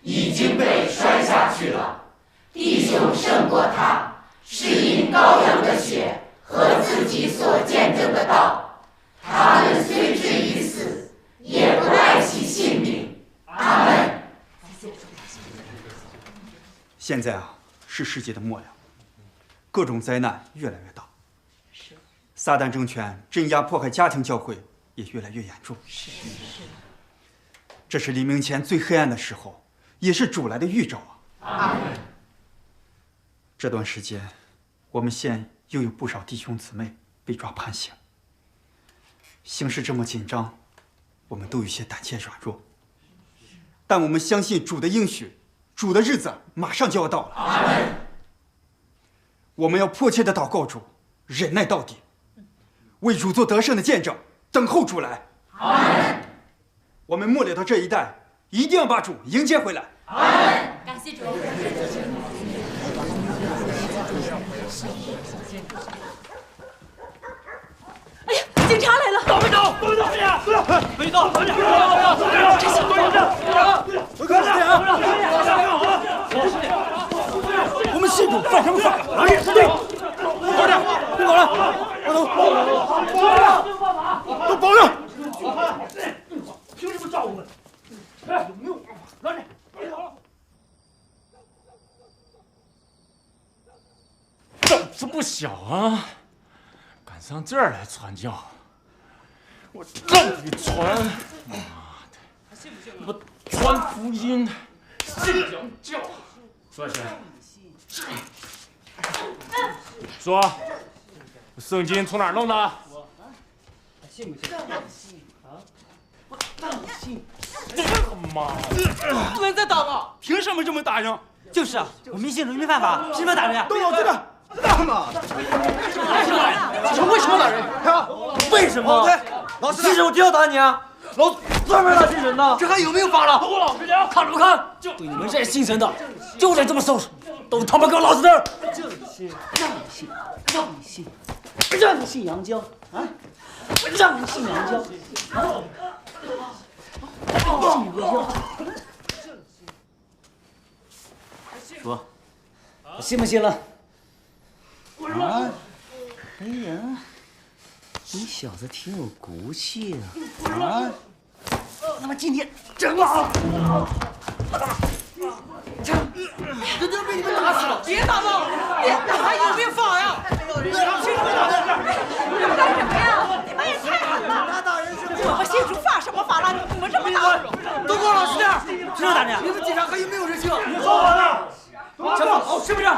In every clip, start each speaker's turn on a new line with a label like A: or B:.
A: 已经被摔下去了。弟兄胜过他，是因羔羊的血和自己所见证的道。他们虽至于死，也不爱惜性命。阿门。
B: 现在是世界的末了，各种灾难越来越大，撒旦政权镇压迫害家庭教会也越来越严重。这是黎明前最黑暗的时候，也是主来的预兆啊！
A: 阿门。
B: 这段时间，我们县又有不少弟兄姊妹被抓判刑，形势这么紧张，我们都有些胆怯软弱。但我们相信主的应许，主的日子马上就要到了。
A: 阿门。
B: 我们要迫切的祷告主，忍耐到底，为主做得胜的见证，等候主来。
A: 阿门。
B: 我们末了的这一代，一定要把主迎接回来。
A: 阿门。
C: 感谢主。
D: 哎呀，警察来了！
E: 到没到？都没到！哎呀，没到！快点！
D: 这小子，
E: 快点！
B: 我们信主犯什么法了？哪里？快点！别搞了！都保着！
E: 凭什么抓我们？哎，有没有？拿着！别跑了！胆子不小啊！敢上这儿来传教，我让你传！妈的，我传福音，信仰教。说谁？说，圣经从哪儿弄的？信不信？啊？我当然信。他妈的！
D: 不能再打了！
B: 凭什么这么打人？
F: 就是啊，我们信主没犯法，凭什么打人啊？
B: 动脑子的！他妈的！
F: 为什么打人？为什么？
B: 老师，
F: 其实我就要打你啊！老子专门打这人的，
B: 这还有没有法了？
E: 都给我老实点！
F: 看什么看？对你们这些信神的，就得这么收拾，都他妈给我老实点！
G: 让你信，让你信杨娇啊！让你信杨娇啊！
F: 说，信不信了？
G: 啊！哎呀，你小子挺有骨气啊！啊！那么今天整了！
D: 这都被你们打死了！别打了！别打，还有没有法呀？你们干什么呀？你们也太狠了！打人是不是？我们信主犯什么法了？你们这么打？
F: 都给我老实点！凭什么打你？
D: 你们警察还有没有人性？
E: 你说我呢？
F: 想坐牢是不是？啊？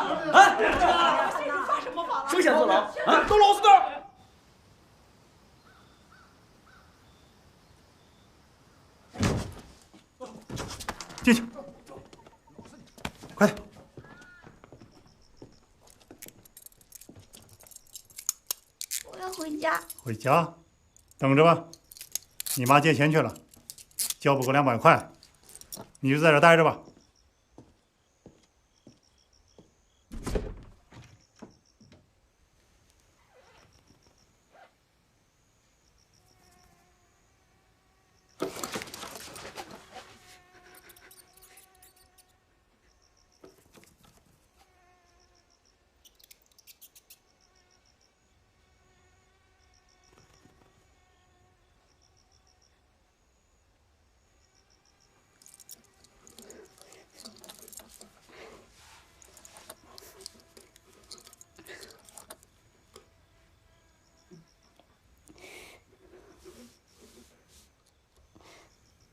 D: 犯什么法了？
F: 谁想坐牢？啊？
E: 都老实点！
B: 进去，快点！
H: 我要回家。
I: 回家，等着吧。你妈借钱去了，交不够200块，你就在这待着吧。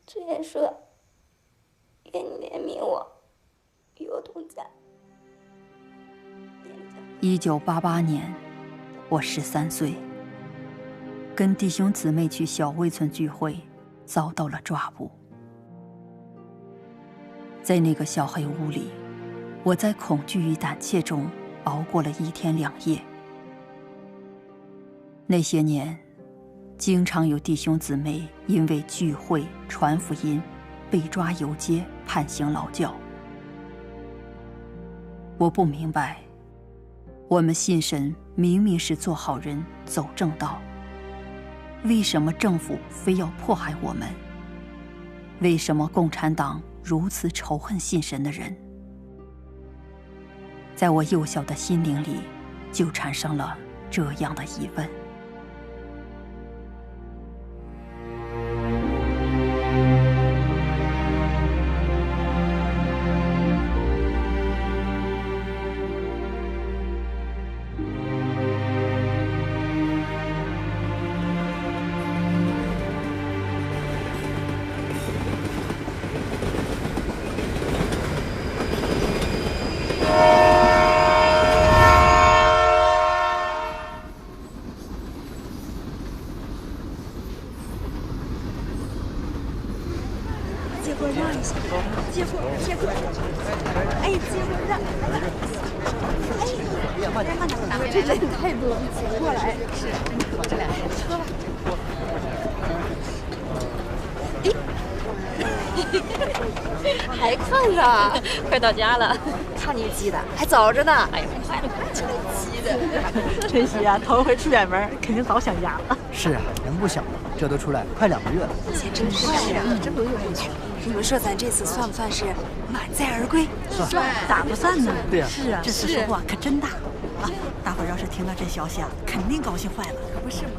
H: 主耶稣，愿你怜悯我，与我同在。
J: 1988年，我13岁，跟弟兄姊妹去小魏村聚会，遭到了抓捕。在那个小黑屋里，我在恐惧与胆怯中熬过了1天2夜。那些年，经常有弟兄姊妹因为聚会传福音，被抓游街，判刑劳教。我不明白，我们信神明明是做好人、走正道，为什么政府非要迫害我们？为什么共产党如此仇恨信神的人。在我幼小的心灵里，就产生了这样的疑问。
C: 还看呢？快到家了，看你急的，还早着呢。哎呀，快了，真急的。
D: 晨曦啊，头回出远门，肯定早想家了。
G: 是啊，人不小了，这都出来快2个月了。
C: 真是啊，这不又回去？你们说咱这次算不算是满载而归？
G: 算，
D: 咋不算呢？
G: 对呀，
D: 是啊，这次收获可真大啊！大伙要是听到这消息啊，肯定高兴坏了，可不是吗？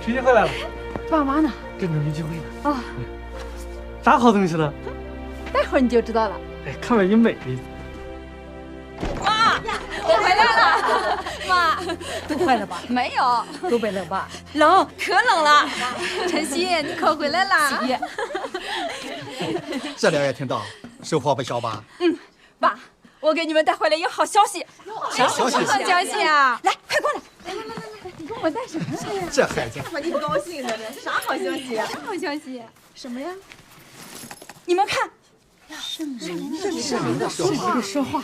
K: 晨曦回来了，
L: 爸妈呢？
K: 正准备聚会呢。
L: 哦，
K: 啥好东西呢？
L: 待会儿你就知道了。
K: 哎，看着你美丽。
L: 妈，我回来了。妈，
D: 冻坏了吧？
L: 没有。
D: 东北冷吧？
L: 冷，可冷了。晨曦，你可回来啦。
B: 这俩也听到，收获不小吧？
L: 嗯，爸，我给你们带回来一个好消息。
B: 啥消息？
L: 好消息啊！来，快过来。你给我带什么呀？
B: 这孩子，
D: 把你高兴的呢？啥好消息啊？
L: 啥好消息？
D: 什么呀？
L: 你们看，
D: 圣灵的说话，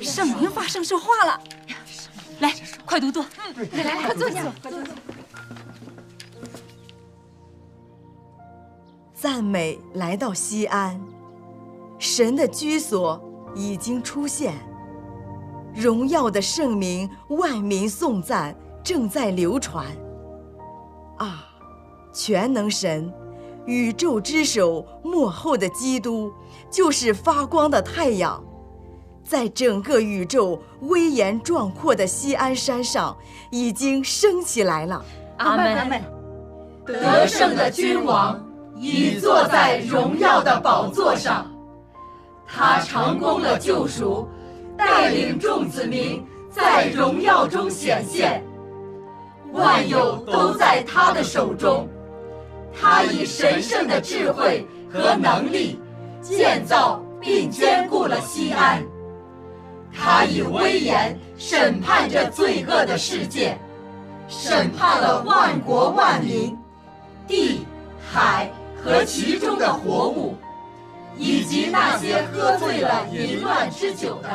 L: 圣灵发声说话了。来，快读读。来，快坐下。
M: 赞美来到西安，神的居所已经出现。荣耀的圣名，万民颂赞，正在流传。啊，全能神，宇宙之首，幕后的基督，就是发光的太阳，在整个宇宙威严壮阔的西安山上，已经升起来了。
L: 阿门。
A: 得胜的君王已坐在荣耀的宝座上，他成功了救赎，带领众子民在荣耀中显现，万有都在他的手中。他以神圣的智慧和能力建造并坚固了西安，他以威严审判着罪恶的世界，审判了万国万民、地、海和其中的活物，以及那些喝醉了淫乱之酒的。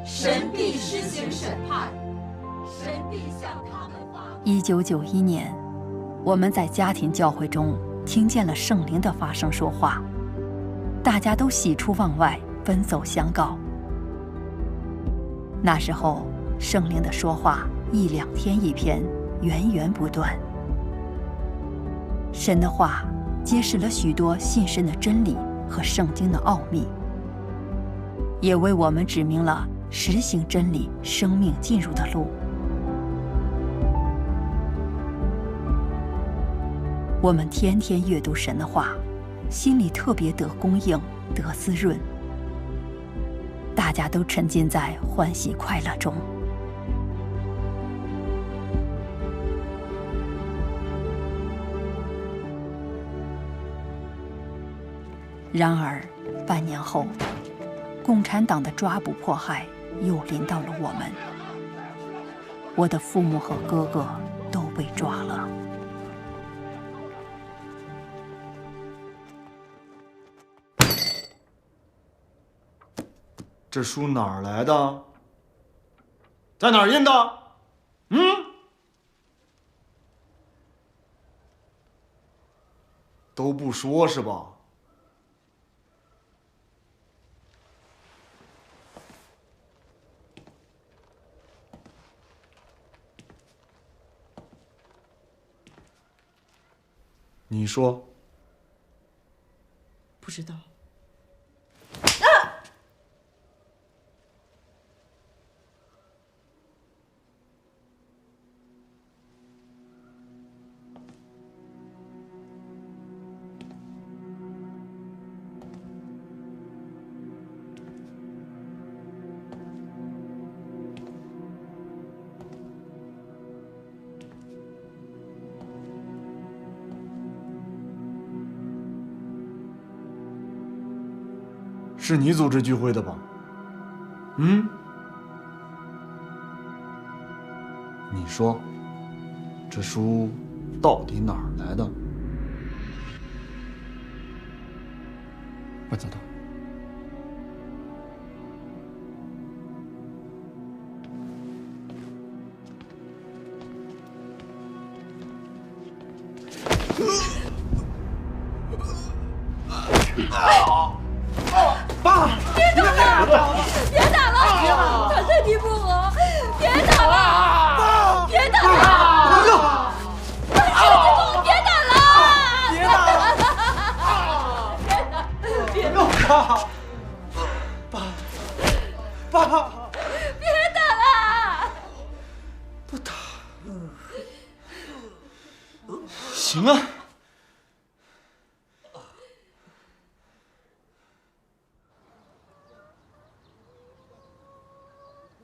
A: 神必施行审判，神必向他们发。
J: 1991年，我们在家庭教会中听见了圣灵的发声说话，大家都喜出望外，奔走相告。那时候，圣灵的说话1、2天一篇，源源不断。神的话揭示了许多信神的真理和圣经的奥秘，也为我们指明了实行真理、生命进入的路。我们天天阅读神的话，心里特别得供应，得滋润。大家都沉浸在欢喜快乐中。然而，半年后，共产党的抓捕迫害又临到了我们。我的父母和哥哥都被抓了。
N: 这书哪儿来的？在哪儿印的？都不说是吧？你说。
D: 不知道。
N: 是你组织聚会的吧？你说，这书到底哪儿来的？
K: 不知道。
D: 爸，
L: 别打了！别打了！他身体不好，别打了！别打了！别打了！别打了！别打！
D: 爸，
L: 别打了！
N: 不打。行啊。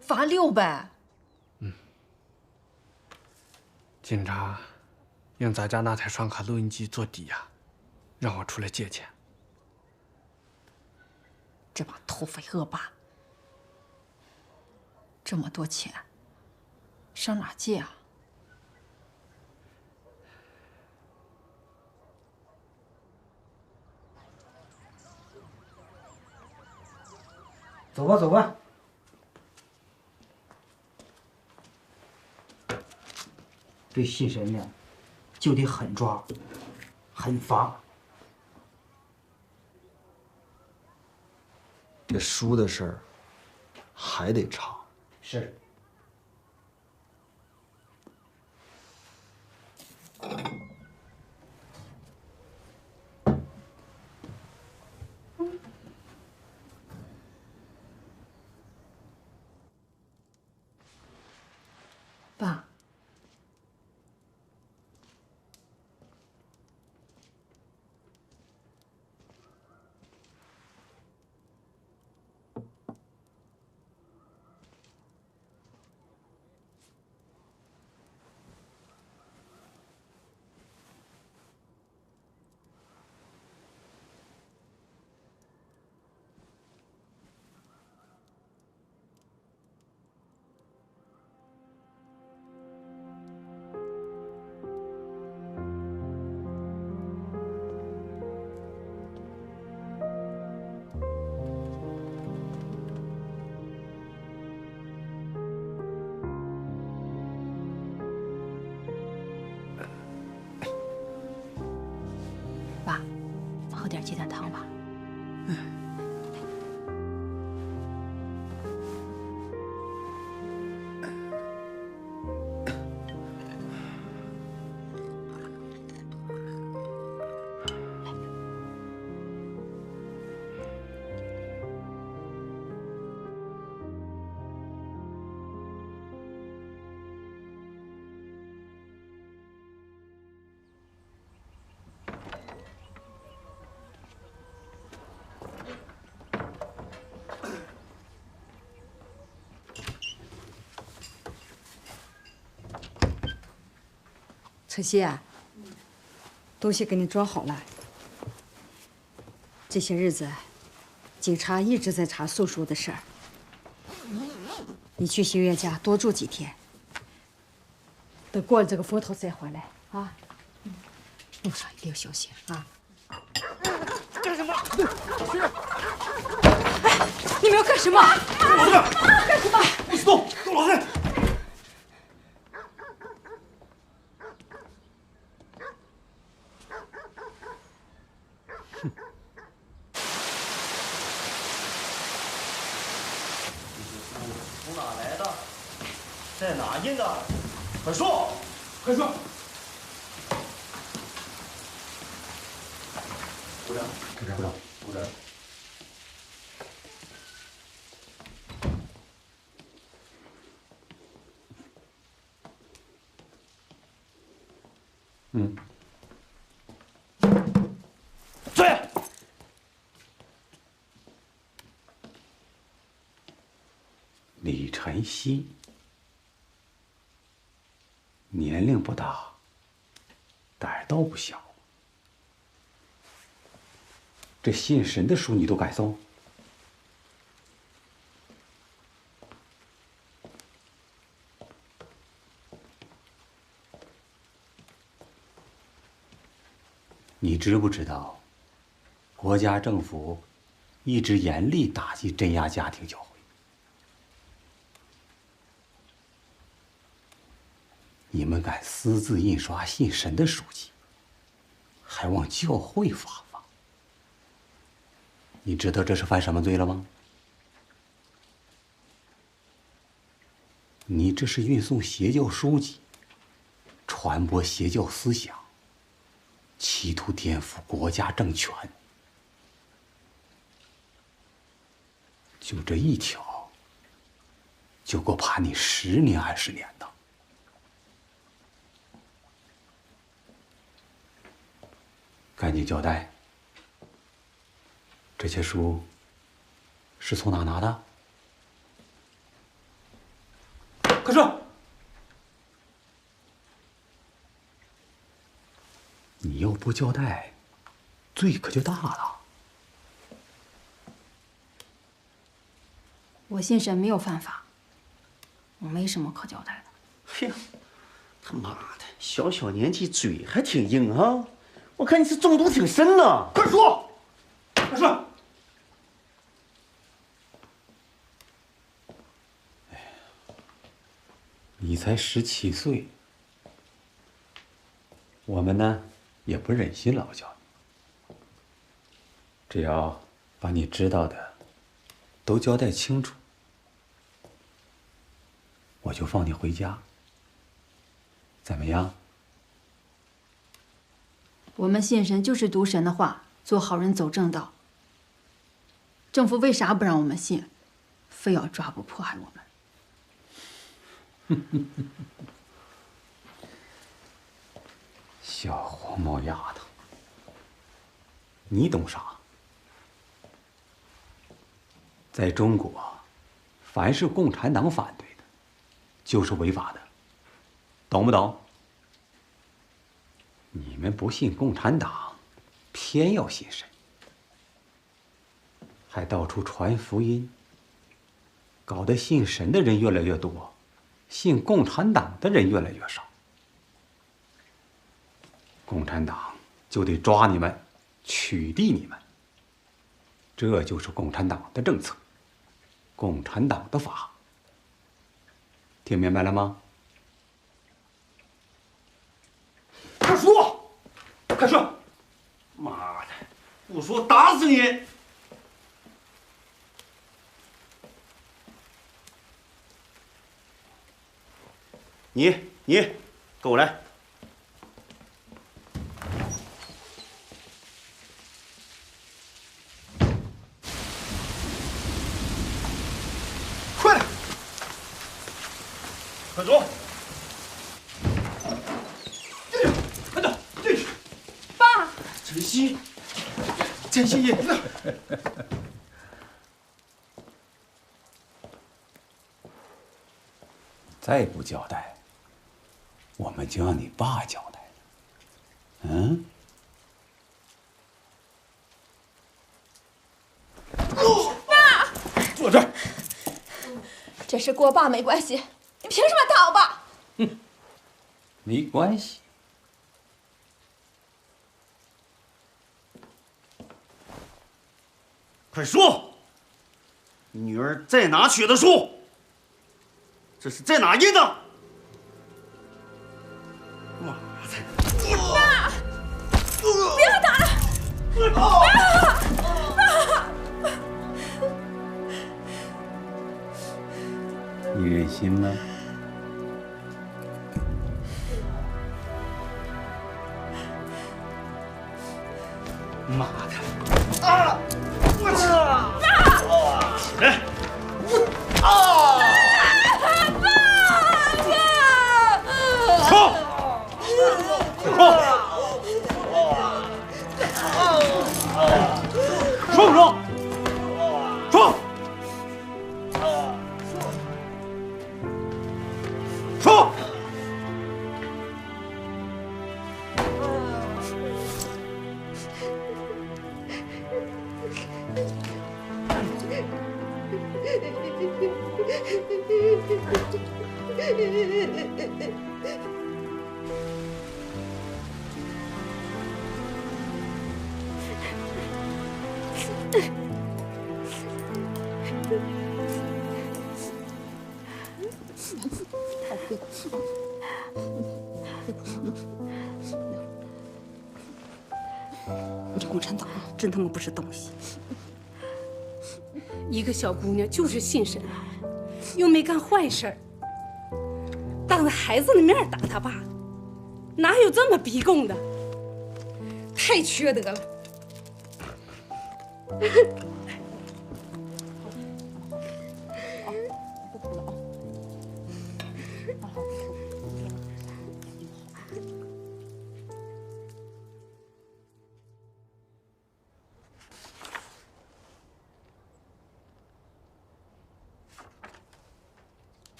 M: 罚600。
K: 警察用咱家那台双卡录音机做抵押，让我出来借钱。
J: 这帮土匪恶霸，这么多钱，上哪借啊？
G: 走吧，走吧。对信神呢，就得狠抓，狠罚。
N: 这书的事儿还得查。
G: 是。
J: 爸。爸，喝点鸡蛋汤吧。
O: 晨曦啊，东西给你装好了。这些日子，警察一直在查宋叔的事儿。你去新月家多住几天，等过了这个风头再回来啊。路上一定要小心啊！
D: 干什么？
O: 哎，你们要干什么？
D: 老实点！
O: 干什么？
D: 不许动！给我老实点！
G: 在哪印的？快说，快说！
N: 鼓掌，鼓掌，鼓掌。
G: 对。
P: 李晨曦，年龄不大，胆儿倒不小。这信神的书你都敢送？你知不知道，国家政府一直严厉打击镇压家庭教会？你们敢私自印刷信神的书籍，还往教会发放，你知道这是犯什么罪了吗？你这是运送邪教书籍，传播邪教思想，企图颠覆国家政权。就这一条，就够判你10年20年的。赶紧交代，这些书是从哪拿的？
G: 快说！
P: 你要不交代，罪可就大了。
O: 我信神没有犯法，我没什么可交代的。
G: 哎呀，他妈的，小小年纪嘴还挺硬啊！我看你是中毒挺深呢。快说，快说！
P: 你才17岁，我们呢也不忍心劳教你，只要把你知道的都交代清楚，我就放你回家。怎么样？
O: 我们信神就是读神的话，做好人走正道。政府为啥不让我们信，非要抓捕迫害我们？
P: 小黄毛丫头，你懂啥？在中国，凡是共产党反对的，就是违法的，懂不懂？你们不信共产党，偏要信神，还到处传福音，搞得信神的人越来越多，信共产党的人越来越少。共产党就得抓你们，取缔你们，这就是共产党的政策，共产党的法。听明白了吗？
G: 快说，快说！妈的，不说打死你！你，跟我来。快点，快走！进去，快点，进去！
L: 爸，
G: 晨曦，晨曦，
P: 再不交代，我们就让你爸交代了。嗯？
L: 爸，
G: 坐这儿。
L: 这事跟我爸没关系，你凭什么打我爸？
P: 没关系。
G: 快说，你女儿在哪学的书？这是在哪印的？妈的！
L: 爸，不要打了！爸，
P: 你忍心吗？
G: 妈的！
D: 啊！我去！
G: 起来！
D: 啊！
G: 冲！冲！冲不冲？冲！冲！
Q: 你共产党真他妈不是东西！一个小姑娘就是信神，又没干坏事儿，当着孩子的面打他爸，哪有这么逼供的？太缺德了！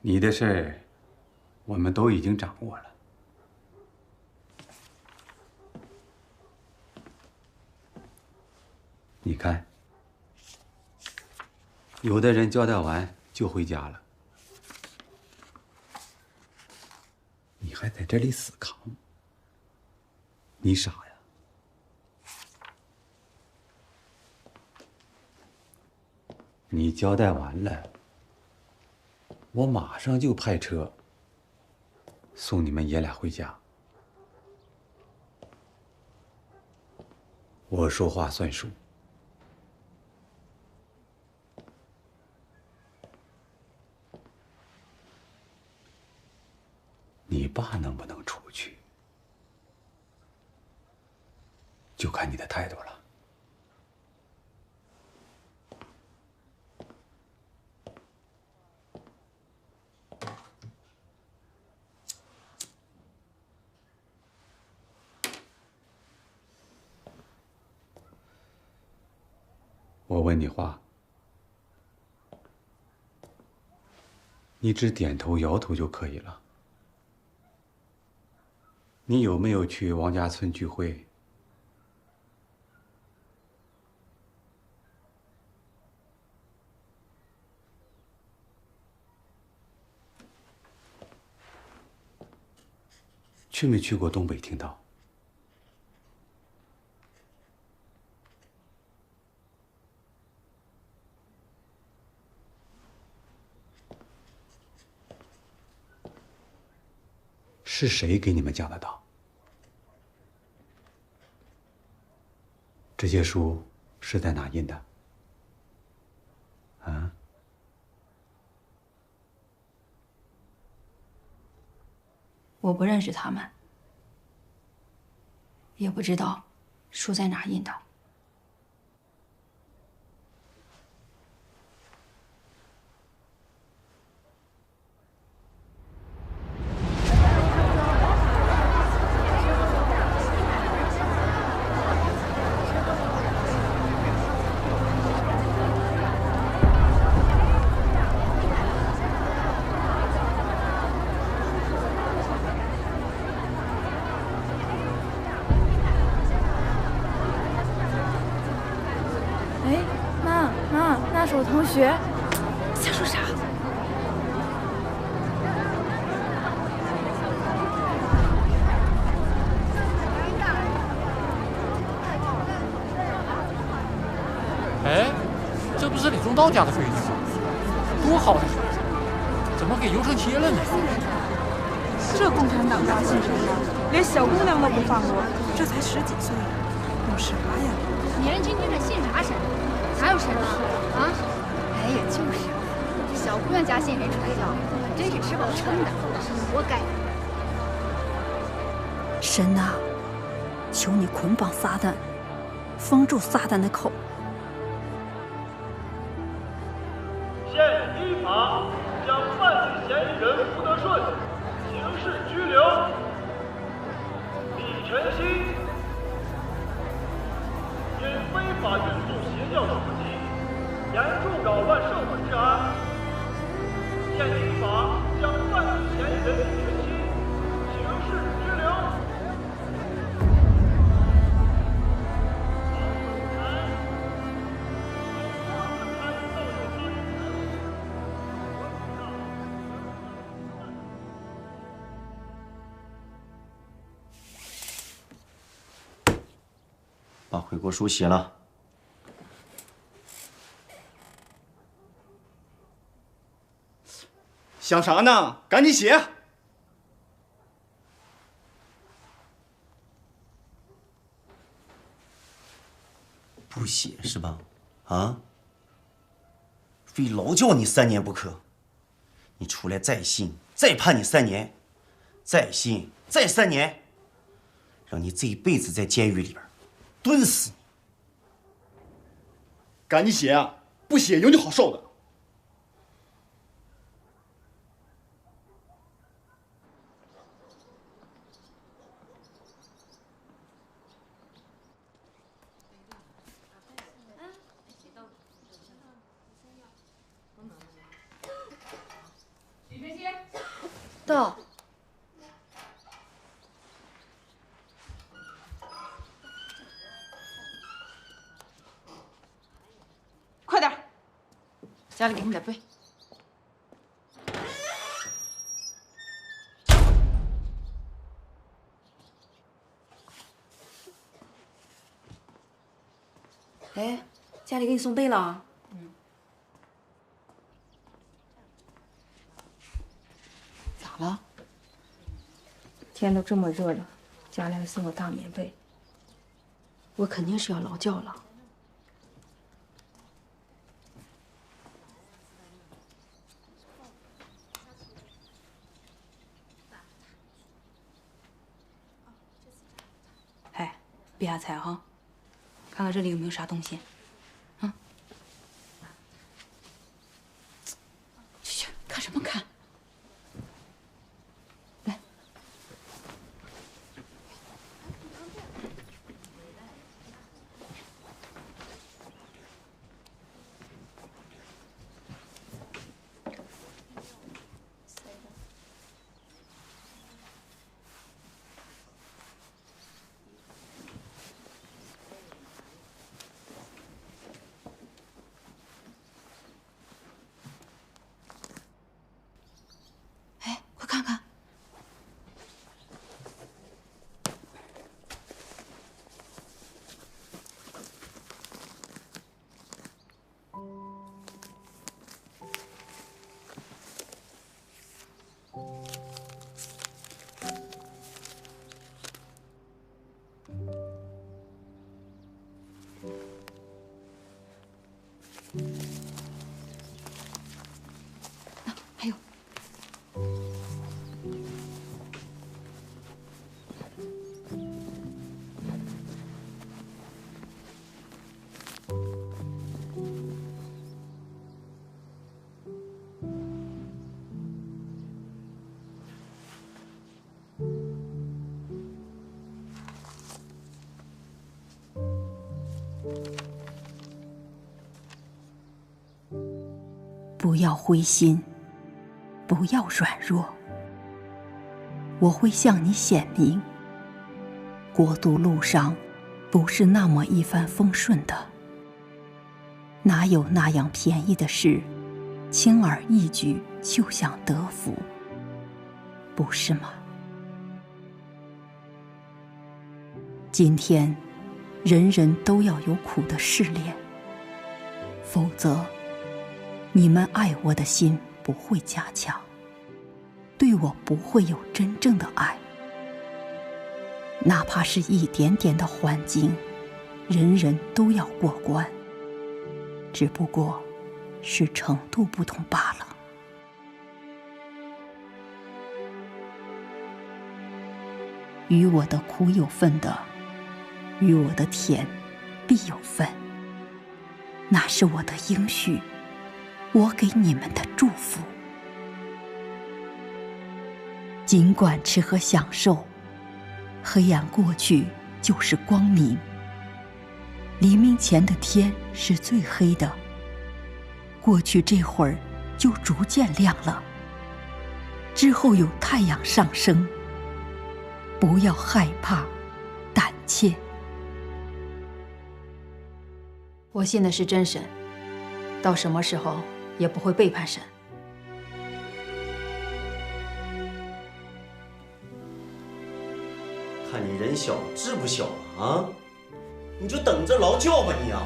P: 你的事儿，我们都已经掌握了。你看，有的人交代完就回家了，你还在这里死扛，你傻呀？你交代完了。我马上就派车送你们爷俩回家。我说话算数。你爸能不能出去，就看你的态度了。我问你话，你只点头摇头就可以了。你有没有去王家村聚会？去没去过东北听到？是谁给你们讲的道？这些书是在哪印的？啊？
J: 我不认识他们，也不知道书在哪印的。
L: 我同学，瞎说啥？
E: 哎，这不是李忠道家的闺女吗？多好的孩子，怎么给邮成切了呢？
D: 这共产党大信神了，连小姑娘都不放过，这才10几岁，有啥呀？
R: 年轻轻的信啥神？哪有神啊？啊？哎呀，就是，这小姑娘家信神传教，真是吃饱撑的，活该。
J: 神呐，求你捆绑撒旦，封住撒旦的口。
S: 现依法将犯罪嫌疑人胡德顺刑事拘留。李晨曦因非法运送邪教书籍，严重扰乱社会治安，现依法将犯罪嫌疑人李晨曦刑事拘留。
G: 把悔过书写了。
B: 想啥呢？赶紧写！
G: 不写是吧？啊？非劳教你3年不可。你出来再信，再判你3年，再信，再3年，让你这一辈子在监狱里边蹲死你！
B: 赶紧写啊！不写有你好受的。
R: 李晨曦，
C: 到。
D: 快点，家里给你点被。
C: 哎，家里给你送被了。
D: 咋了？
C: 天都这么热了，家里还送个大棉被，我肯定是要劳教了。
D: 哎，别瞎猜哈，看看这里有没有啥东西。啊？去，看什么看？来。快看看！还有。
J: 不要灰心，不要软弱。我会向你显明，国度路上不是那么一帆风顺的，哪有那样便宜的事，轻而易举就想得福，不是吗？今天，人人都要有苦的试炼，否则，你们爱我的心不会加强，对我不会有真正的爱。哪怕是一点点的环境，人人都要过关，只不过是程度不同罢了。与我的苦有份的，与我的天必有分。那是我的应许，我给你们的祝福。尽管吃喝享受，黑暗过去就是光明。黎明前的天是最黑的，过去这会儿就逐渐亮了，之后有太阳上升。不要害怕，胆怯。我信的是真神，到什么时候也不会背叛神。
G: 看你人小志不小啊，你就等着劳教吧你啊！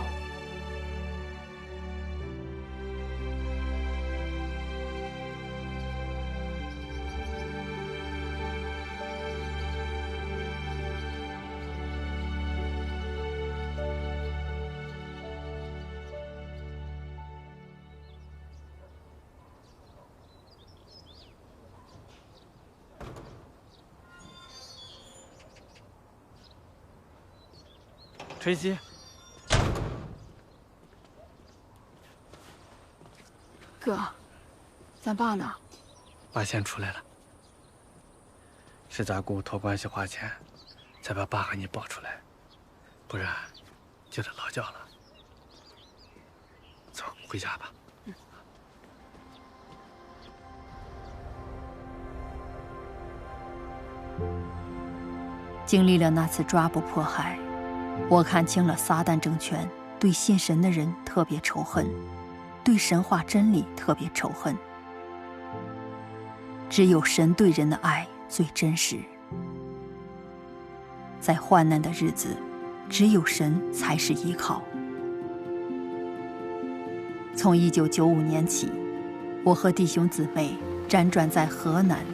K: 晨曦，
R: 哥，咱爸呢？
K: 爸先出来了，是咱姑托关系花钱，才把爸和你抱出来，不然就得劳教了。走，回家吧。
J: 经历了那次抓捕迫害，我看清了撒旦政权对信神的人特别仇恨，对神话真理特别仇恨。只有神对人的爱最真实。在患难的日子，只有神才是依靠。从1995年起，我和弟兄姊妹辗转在河南、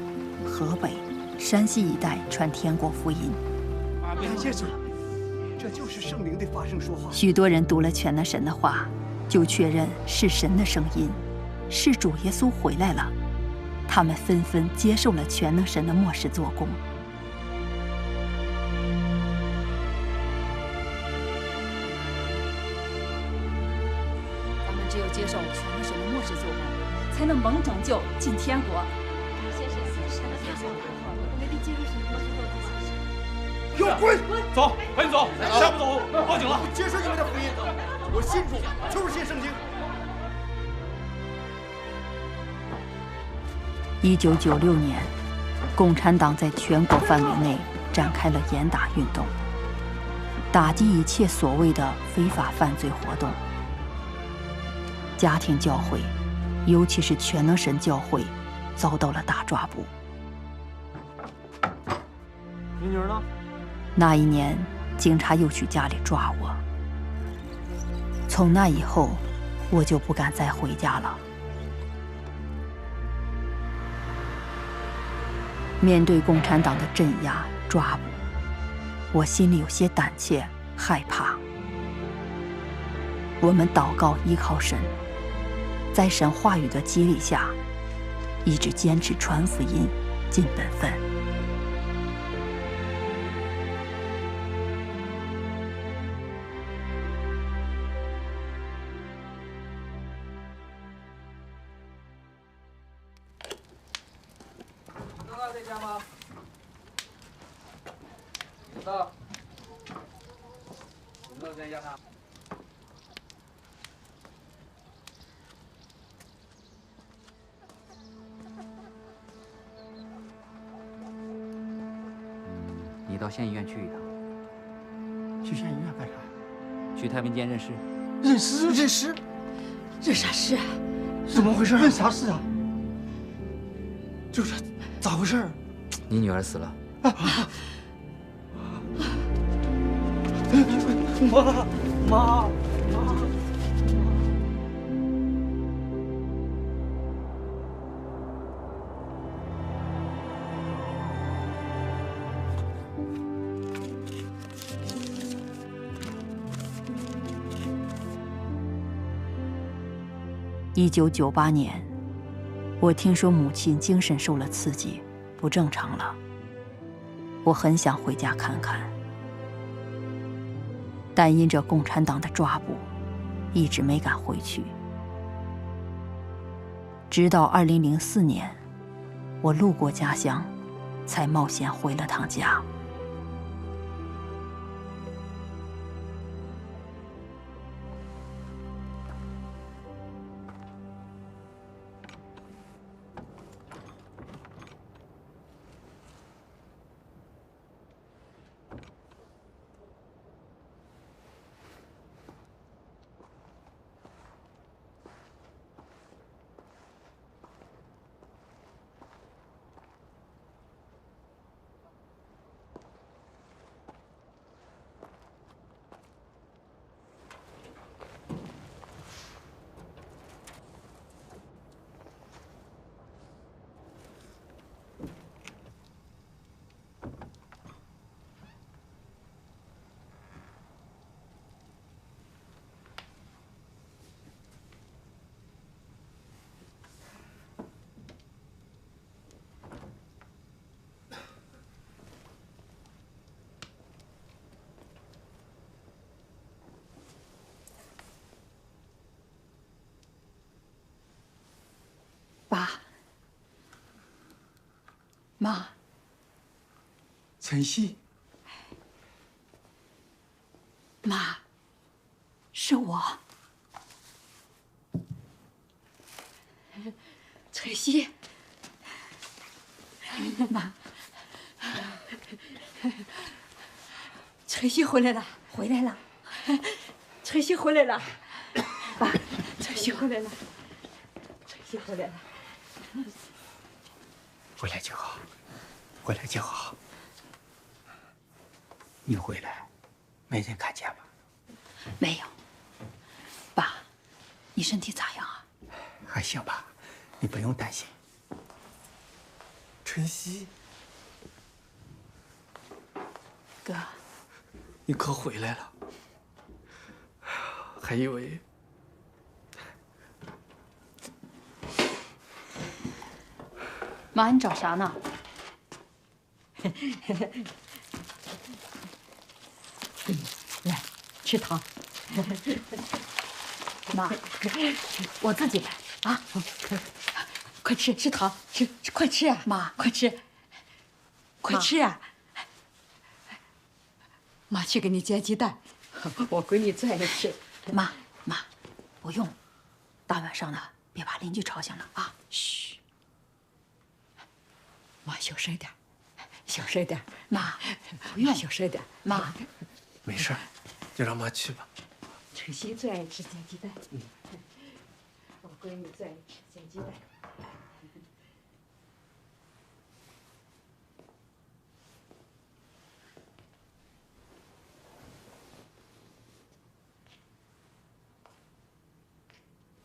J: 河北、山西一带传天国福音。
T: 感谢主，这就是圣灵的发声说话。
J: 许多人读了全能神的话，就确认是神的声音，是主耶稣回来了。他们纷纷接受了全能神的末世做工。
C: 咱们只有接受全能神的末世做工，才能蒙拯救进天国。谢谢神的太好了，我们得接受神的末世做工。
T: 给我滚！
E: 走，赶紧走，再不走报警了。
T: 不接受你们的福音，我信主就是信圣经。
J: 1996年，共产党在全国范围内展开了严打运动，打击一切所谓的非法犯罪活动。家庭教会，尤其是全能神教会，遭到了大抓捕。
K: 你女儿呢？
J: 那一年，警察又去家里抓我。从那以后，我就不敢再回家了。面对共产党的镇压、抓捕，我心里有些胆怯、害怕。我们祷告依靠神，在神话语的激励下，一直坚持传福音、尽本分。
U: 你到县医院去一趟。
T: 去县医院干啥？
U: 去太平间认尸。
T: 认尸？认尸？
O: 认啥尸？
T: 怎么回事？认啥尸啊？就是咋回事？
U: 你女儿死了。
T: 妈。
J: 1998年，我听说母亲精神受了刺激，不正常了。我很想回家看看。但因着共产党的抓捕，一直没敢回去。直到2004年，我路过家乡，才冒险回了趟家。爸，妈，
K: 晨曦，
J: 妈，是我，
O: 晨曦，
J: 妈，
O: 晨曦回来了，
J: 回来了，
O: 晨曦回来了，爸，晨曦回来了，晨曦回来了。
K: 回来就好，回来就好。你回来，没人看见吧？
J: 没有。爸，你身体咋样啊？
K: 还行吧，你不用担心。晨曦，
J: 哥，
K: 你可回来了，还以为……
J: 妈，你找啥呢？
O: 来，吃糖。
J: 妈，我自己来啊！
O: 快吃，吃糖，吃，快吃啊！
J: 妈，
O: 快吃，快吃啊！妈去给你煎鸡蛋，我闺女最爱吃。
J: 妈，不用，大晚上的别把邻居吵醒了啊！
O: 嘘，妈小声点，小声点。
J: 妈，不用
O: 小声点。
J: 妈，
K: 没事，就让妈去吧。
O: 晨曦最爱吃煎鸡蛋，我闺女最爱吃煎鸡蛋。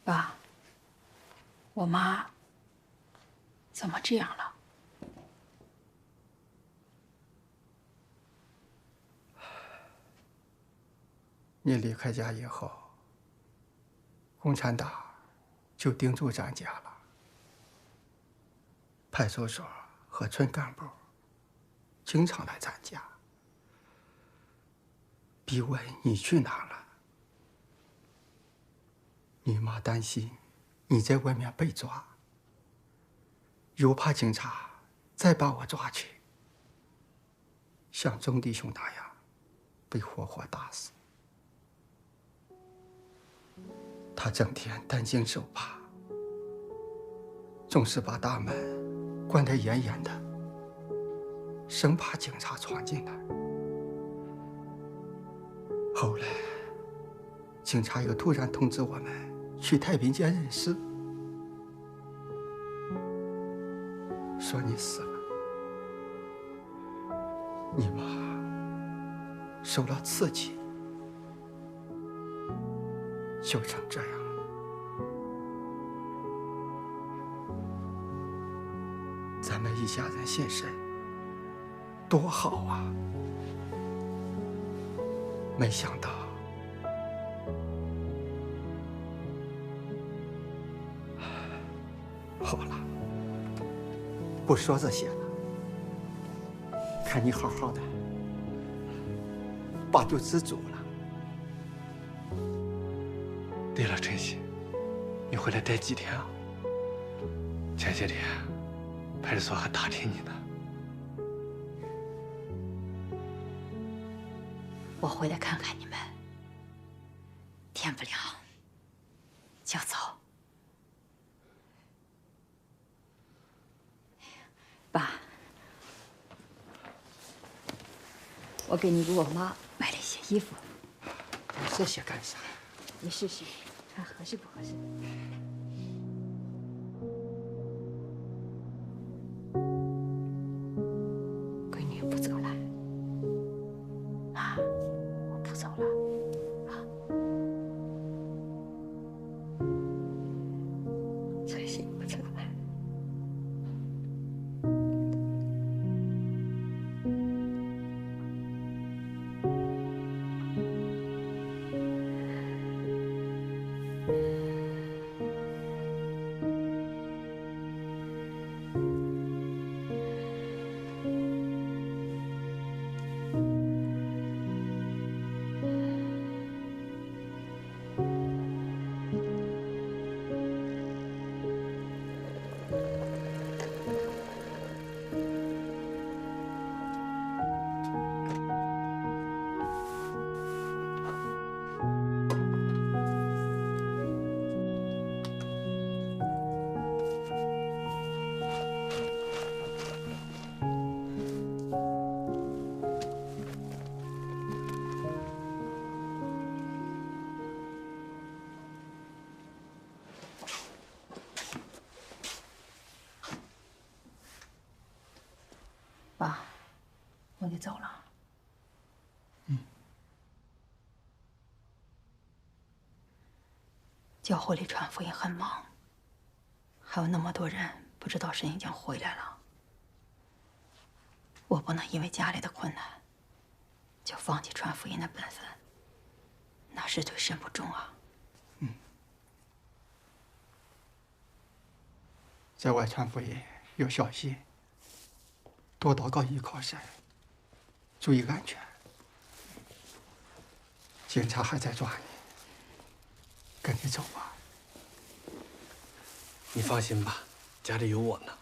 J: 爸，我妈怎么这样了？
K: 你离开家以后，共产党就盯住咱家了。派出所和村干部经常来咱家，逼问你去哪了。你妈担心你在外面被抓，又怕警察再把我抓去，像钟弟兄那样被活活打死。他整天担惊受怕，总是把大门关得严严的，生怕警察闯进来。后来，警察又突然通知我们去太平间认尸，说你死了，你妈受了刺激，就成这样了。咱们一家人现身，多好啊！没想到，好了，不说这些了。看你好好的，爸就知足了。对了，晨曦，你回来待几天啊？前些天派出所还打听你呢。
J: 我回来看看你们，天不亮就走。爸，我给你给我妈买了一些衣服。
K: 这些干啥？
J: 你试试，看合适不合适。
K: 闺女不走了
J: 啊，我不走了啊。
K: 晨曦不走了。
J: 爸，我得走了。教会里传福音很忙，还有那么多人不知道神已经回来了。我不能因为家里的困难，就放弃传福音的本分，那是对神不忠啊。
K: 在外传福音要小心，多祷告依靠神，注意安全。警察还在抓你，跟你走吧。
T: 你放心吧，家里有我呢。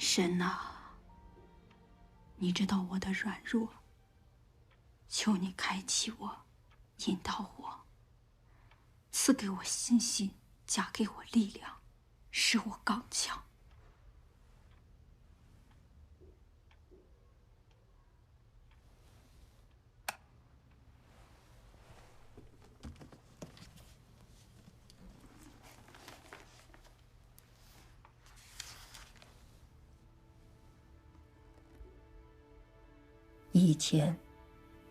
J: 神呐，你知道我的软弱，求你开启我，引导我，赐给我信心，加给我力量，使我刚强。以前，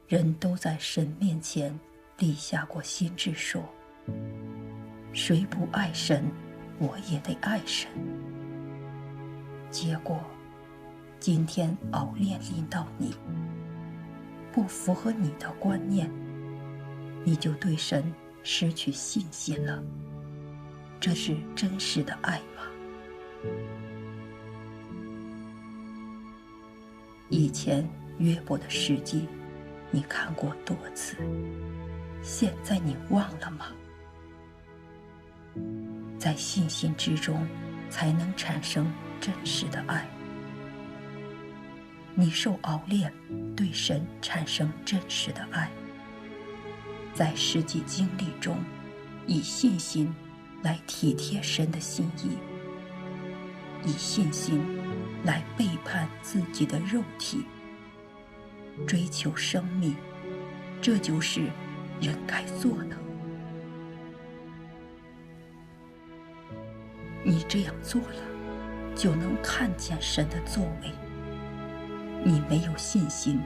J: 人都在神面前立下过心志，说：谁不爱神，我也得爱神。结果，今天熬炼临到你，不符合你的观念，你就对神失去信心了。这是真实的爱吗？以前约伯的事迹，你看过多次，现在你忘了吗？在信心之中，才能产生真实的爱。你受熬炼，对神产生真实的爱。在实际经历中，以信心来体贴神的心意，以信心来背叛自己的肉体，追求生命，这就是人该做的。你这样做了，就能看见神的作为。你没有信心，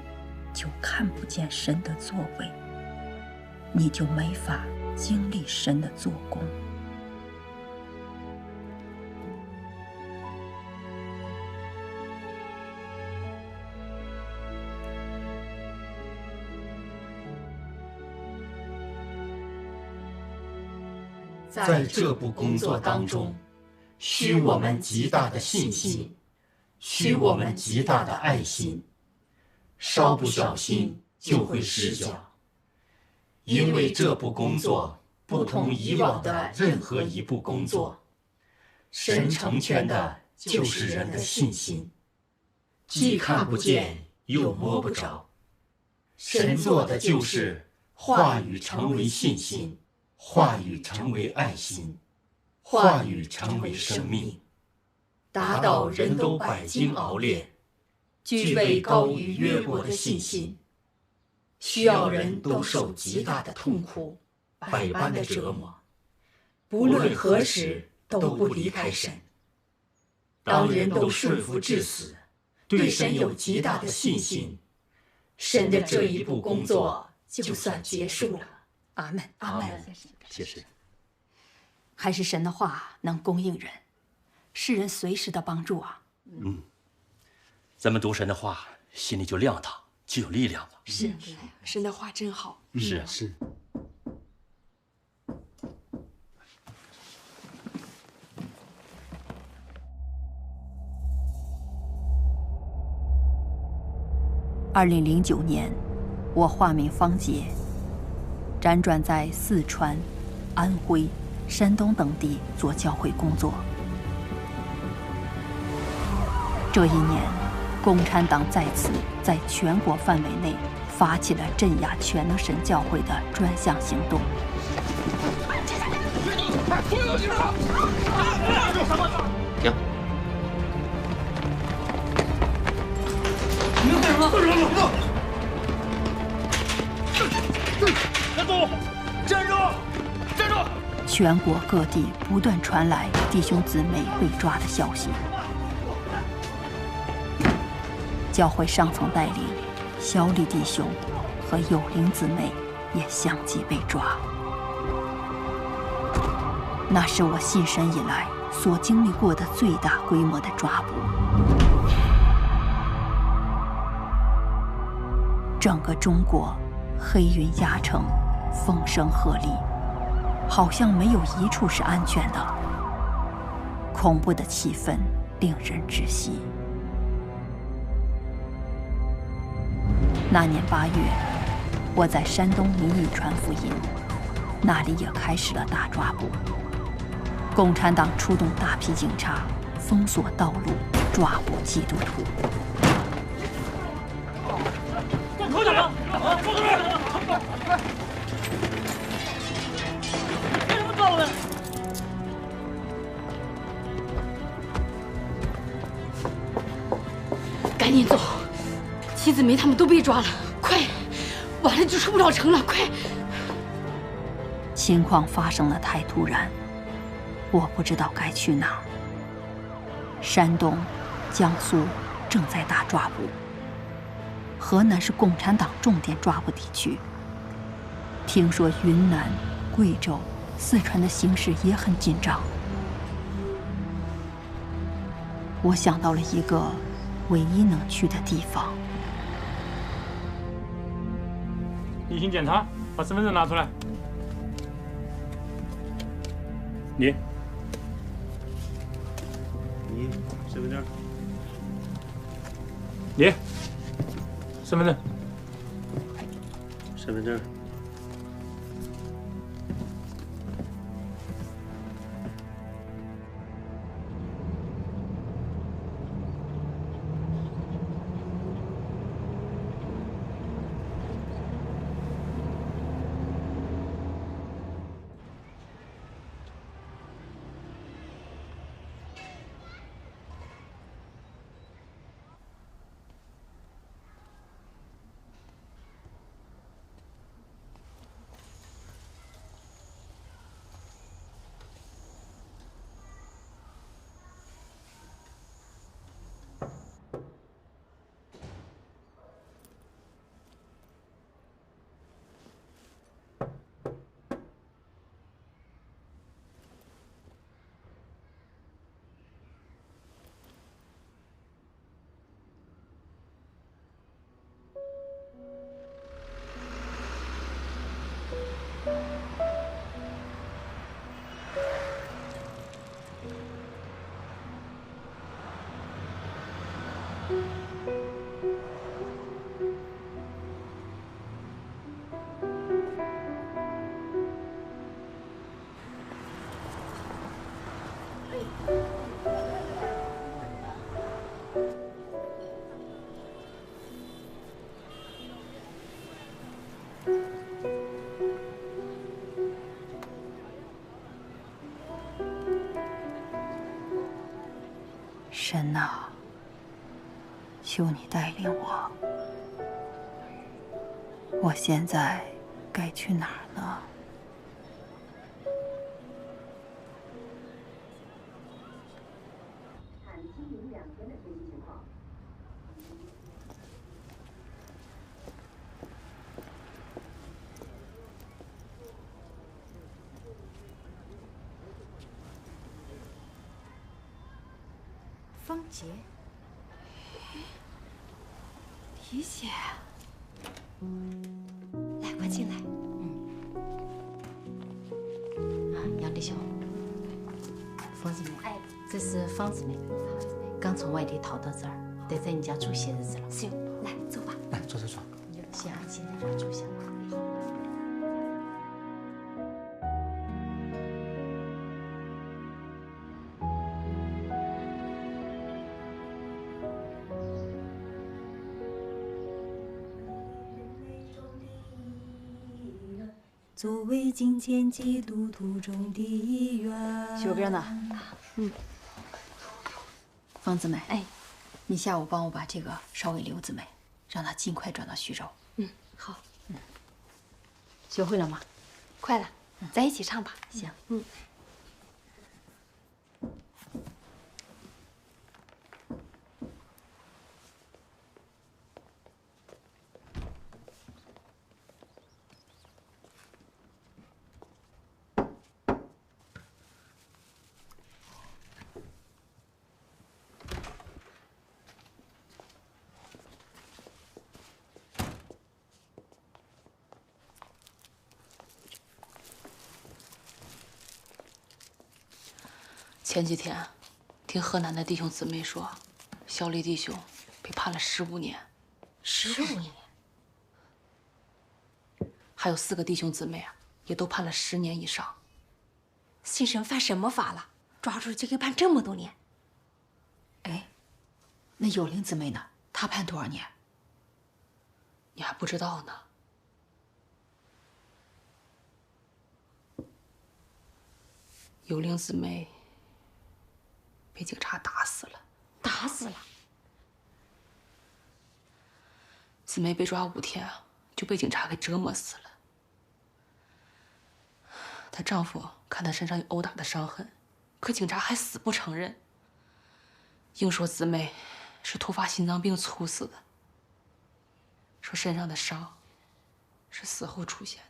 J: 就看不见神的作为，你就没法经历神的做工。
A: 在这部工作当中，需我们极大的信心，需我们极大的爱心，稍不小心就会失脚。因为这部工作不同以往的任何一部工作，神成全的就是人的信心，既看不见又摸不着。神做的就是话语成为信心，话语成为爱心，话语成为生命，达到人都百经熬炼，具备高于约伯的信心，需要人都受极大的痛苦，百般的折磨，不论何时都不离开神。当人都顺服至死，对神有极大的信心，神的这一步工作就算结束了。
J: 阿门，
A: 阿门。
P: 谢谢。
J: 还是神的话能供应人，是人随时的帮助啊。
F: 咱们读神的话，心里就亮堂，就有力量了。
V: 是，神的话真好。
F: 是
P: 是。
J: 2009年，我化名方杰，辗转在四川、安徽、山东等地做教会工作。这一年，共产党再次在全国范围内发起了镇压全能神教会的专项行动。
F: 停！
S: 你们干什么？站住！站住！站住！
J: 全国各地不断传来弟兄姊妹被抓的消息。教会上层带领小李弟兄和有灵姊妹也相继被抓。那是我信神以来所经历过的最大规模的抓捕。整个中国黑云压城，风声鹤唳，好像没有一处是安全的。恐怖的气氛令人窒息。那年8月，我在山东临沂传福音，那里也开始了大抓捕。共产党出动大批警察，封锁道路，抓捕基督徒。
S: 放口点！放口点！干什么抓我们？
V: 赶紧走！妻子梅他们都被抓了，快！晚了就出不了城了，快！
J: 情况发生的太突然，我不知道该去哪。山东、江苏正在大抓捕，河南是共产党重点抓捕地区。听说云南、贵州、四川的形势也很紧张。我想到了一个唯一能去的地方。
E: 例行检查，把身份证拿出来。
I: 你身份证。
E: 你身份证。
I: 身份证。
J: 神呐，求你带领我，我现在该去哪儿呢？
O: 方杰，
V: 李姐，来，快进来。
H: 杨弟兄，冯姊妹，这是方姊妹，刚从外地逃到这儿，得在你家住些日子了。
V: 行，来，走吧。
N: 来，坐。
H: 先安心在这儿住下。
M: 作为今天基督徒中的一员。
J: 许哥呢？方姊妹，你下午帮我把这个捎给刘姊妹，让她尽快转到徐州。
V: 好。
H: 学会了吗？
V: 快了，咱一起唱吧。
H: 行。
W: 前几天，听河南的弟兄姊妹说，小李弟兄被判了15年
V: ，15年，
W: 还有4个弟兄姊妹啊，也都判了10年以上。
V: 新生犯什么法了？抓住就给判这么多年？
J: 哎，那有灵姊妹呢？她判多少年？
W: 你还不知道呢。有灵姊妹被警察打死了。
V: 打死了？
W: 姊妹被抓5天啊，就被警察给折磨死了。她丈夫看她身上有殴打的伤痕，可警察还死不承认，硬说姊妹是突发心脏病猝死的，说身上的伤是死后出现的。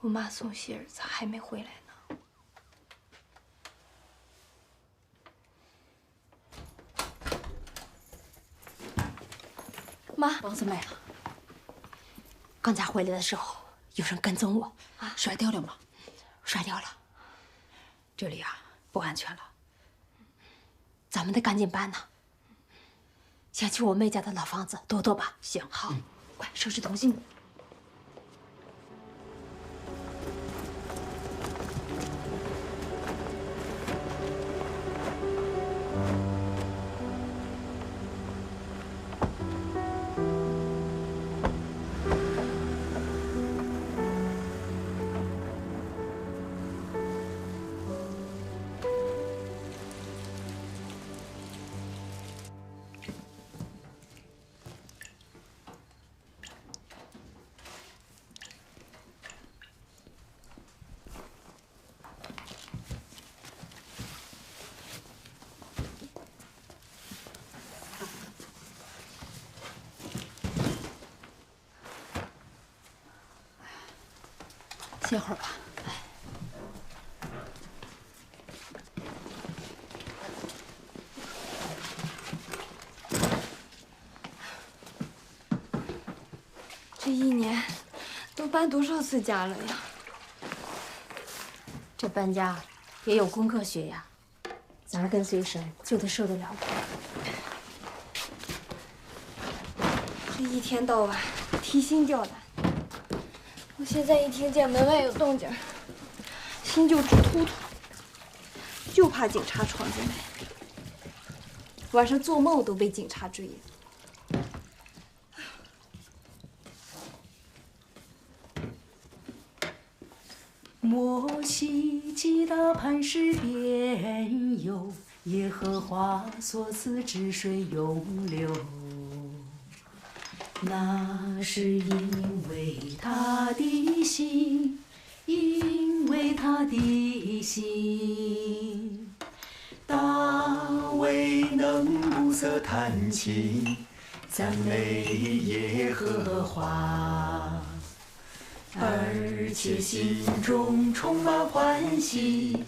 V: 我妈送喜儿咋还没回来呢？妈，
J: 王姊妹，
V: 刚才回来的时候有人跟踪我，
J: 甩掉了吗？
V: 甩掉了。
J: 这里啊不安全了，
V: 咱们得赶紧搬呢。先去我妹家的老房子躲躲吧。
J: 行，
V: 好，快收拾东西。歇会儿吧。
B: 这一年都搬多少次家了呀？
H: 这搬家也有功课学呀，咱跟随神就得受得了。
B: 这一天到晚提心吊胆，我现在一听见门外有动静，心就直突突，就怕警察闯进来。晚上做梦都被警察追。
M: 摩西击打磐石边有，耶和华所赐之水永流。那是因为他的心，因为他的心。大卫能不色弹琴，赞美耶和华。而且心中充满欢喜，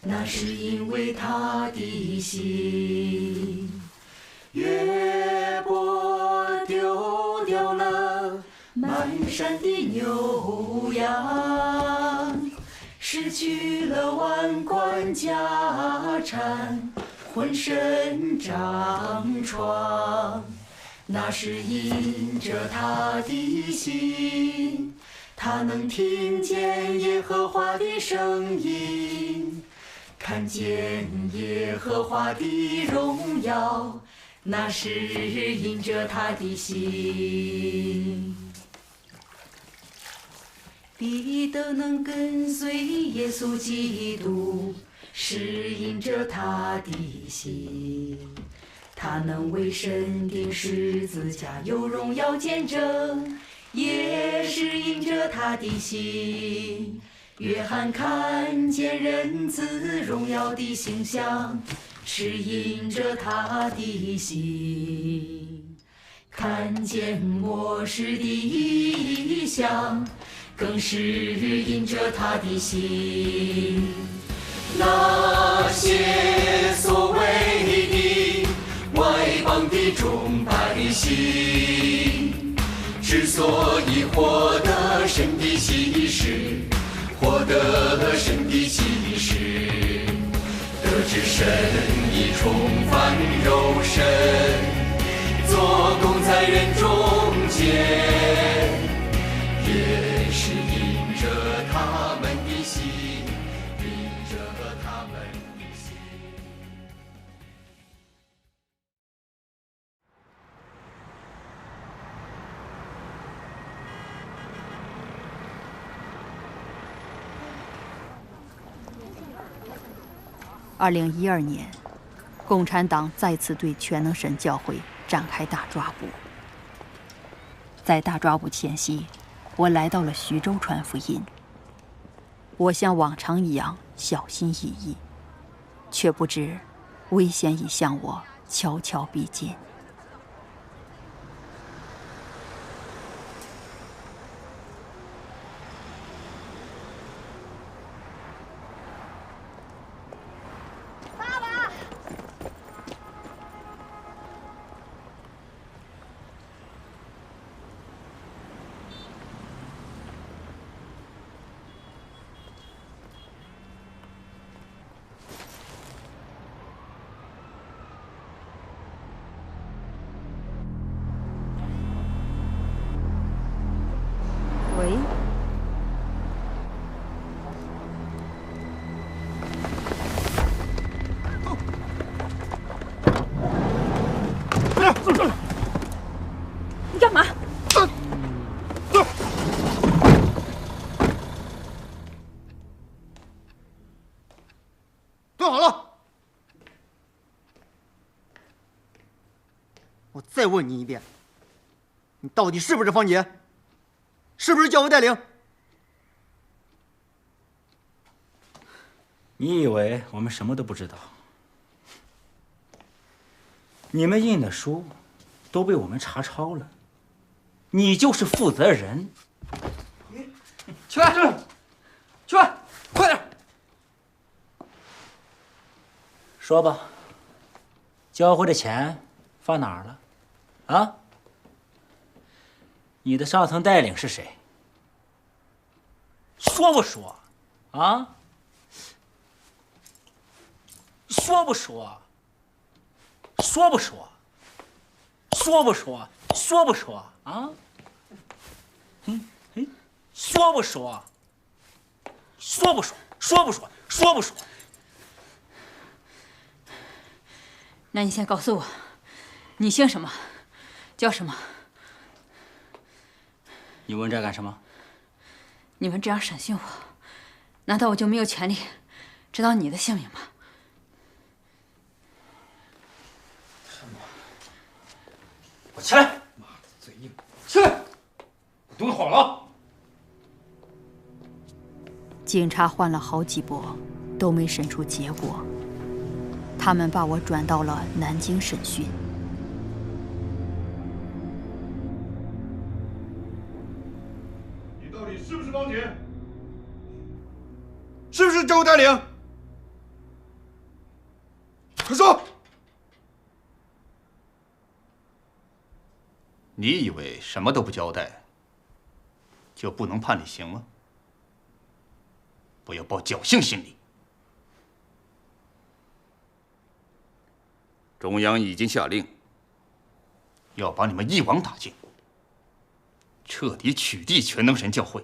M: 那是因为他的心。约伯丢掉了满山的牛羊，失去了万贯家产，浑身长疮，那是因着他的心。他能听见耶和华的声音，看见耶和华的荣耀，那是因着他的心。彼得能跟随耶稣基督，是因着他的心。他能为神钉十字架，有荣耀见证，也是因着他的心。约翰看见人子荣耀的形象，是因着他的心。看见末世的异象，更是因着他的心。那些所谓的外邦的众百姓，之所以获得神的启示，获得神的启示，得知神已重返肉身，做工在人中间，也是因着他们的心，因着他们的心。
J: 2012年，共产党再次对全能神教会展开大抓捕。在大抓捕前夕，我来到了徐州传福音。我像往常一样小心翼翼，却不知危险已向我悄悄逼近。
O: 喂，
V: 你干嘛？
K: 蹲好了！我再问你一遍，你到底是不是方杰？是不是教务带领？
E: 你以为我们什么都不知道？你们印的书都被我们查抄了，你就是负责人。
K: 起来！
D: 说吧，交回的钱放哪儿了？啊？你的上层带领是谁？说不说？啊？说不说？说不说？说不说？说不说？啊？说不说？说不说？说不说？说不说？
J: 那你先告诉我，你姓什么，叫什么？
D: 你问这干什么？
J: 你们这样审讯我，难道我就没有权利知道你的姓名吗？
E: 我起来！妈的，嘴硬！起来！蹲好了。
J: 警察换了好几波，都没审出结果。他们把我转到了南京审讯。
S: 你到底是不是王姐？
N: 是不是周带领？快说！
P: 你以为什么都不交代，就不能判你刑吗？不要抱侥幸心理。中央已经下令，要把你们一网打尽，彻底取缔全能神教会。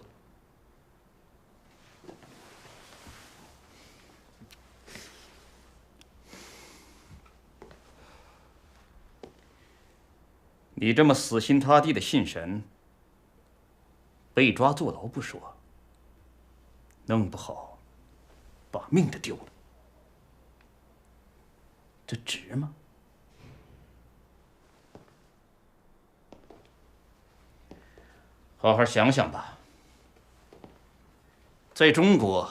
P: 你这么死心塌地的信神，被抓坐牢不说，弄不好把命都丢了，这值吗？好好想想吧。在中国，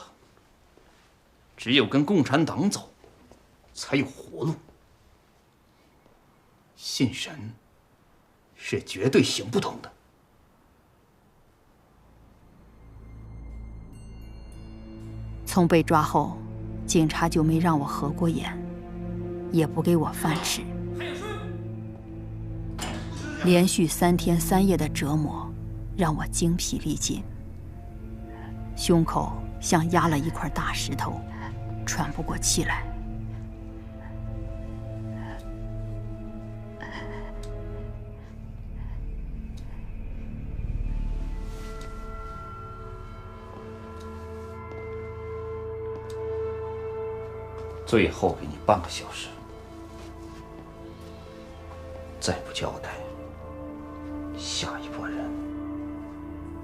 P: 只有跟共产党走，才有活路。信神是绝对行不通的。
J: 从被抓后，警察就没让我合过眼，也不给我饭吃。连续3天3夜的折磨让我精疲力尽，胸口像压了一块大石头，喘不过气来。
P: 最后给你半个小时，再不交代，下一波人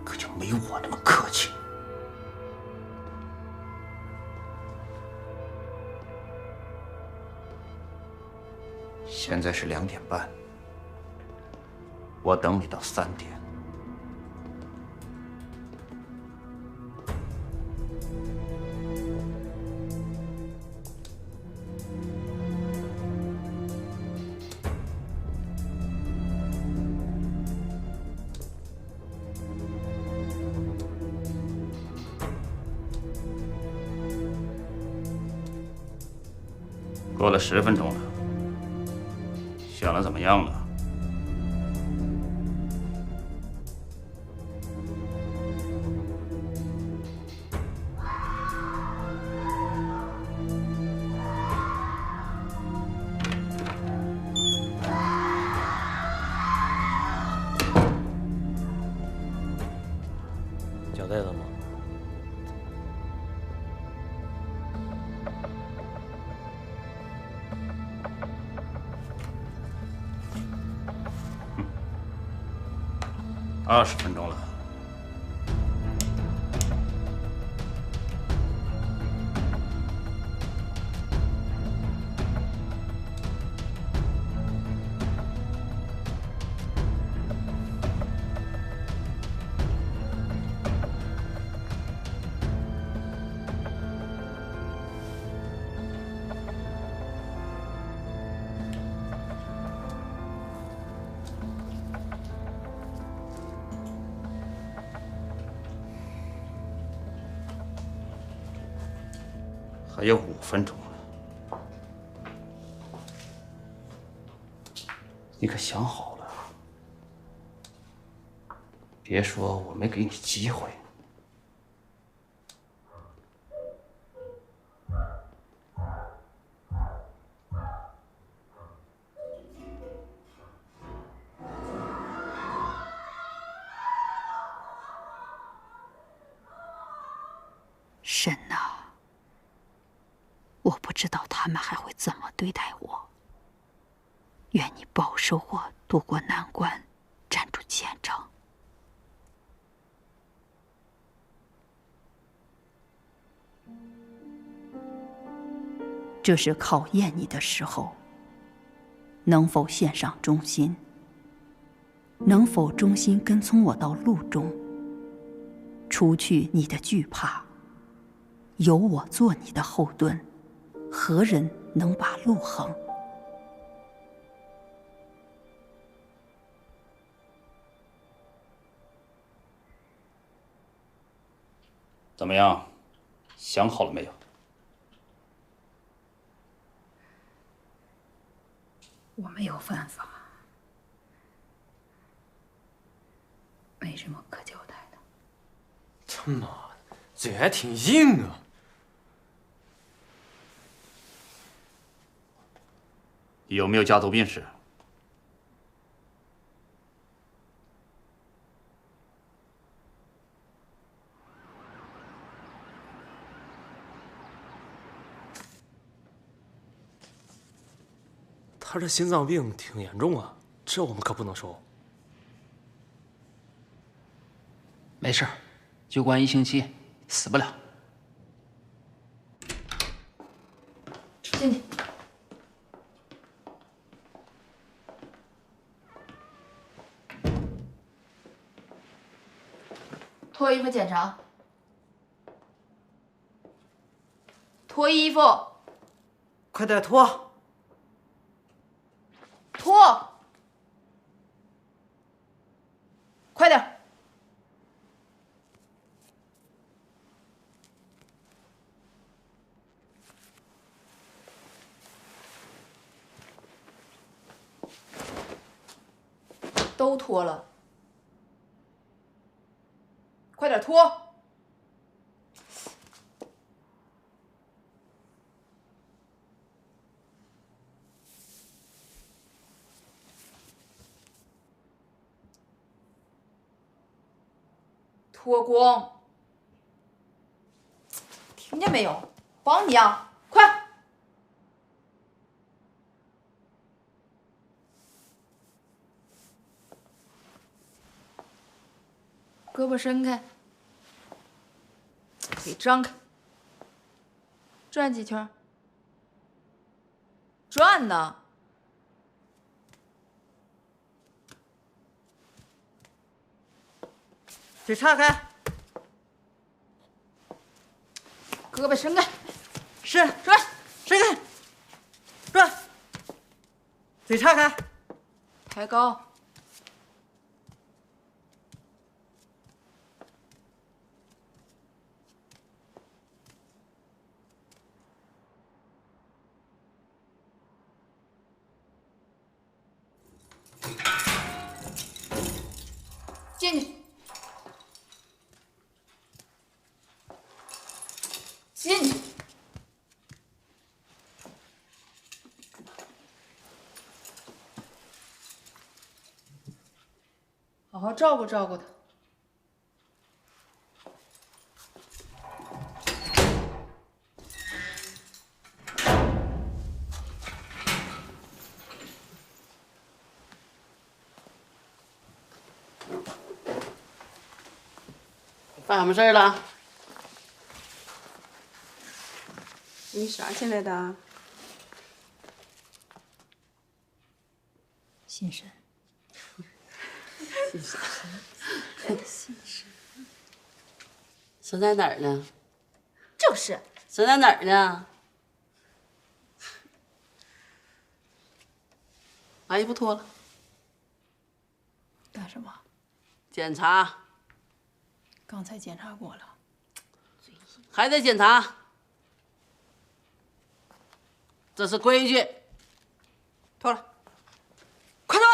P: 可就没我那么客气。现在是2点半，我等你到3点。过了10分钟了，想的怎么样了？
D: 交代了吗？20
P: 分钟了。还有5分钟了。
F: 你可想好了，别说我没给你机会。
J: 神啊，我不知道他们还会怎么对待我。愿你保守我渡过难关，站住前程。这是考验你的时候，能否献上忠心？能否忠心跟从我到路中？除去你的惧怕，有我做你的后盾，何人能把路横？
F: 怎么样，想好了没有？
J: 我没有犯法，没什么可交代的。
E: 他妈的，嘴还挺硬啊！
F: 有没有家族病史？
E: 他这心脏病挺严重啊，这我们可不能收。
U: 没事，就关1星期，死不了。
B: 进去。脱衣服检查。脱衣服。
K: 快点脱！
B: 脱！快点！都脱了，快点脱！脱光！听见没有？帮你啊，快！胳膊伸开，腿张开，转几圈。转呢。
K: 腿岔开，
B: 胳膊伸开，
K: 伸
B: 转，
K: 伸开，转，腿岔开，
B: 抬高。进去，进去。好好照顾照顾他。
G: 犯什么事儿了？
L: 你啥进来的？
J: 心神。
G: 心神。心神。神在哪儿呢？
B: 就是。
G: 神在哪儿呢？把衣服脱了。
L: 干什么？
G: 检查。
L: 刚才检查过了。
G: 还得检查。这是规矩。
K: 脱了，快脱！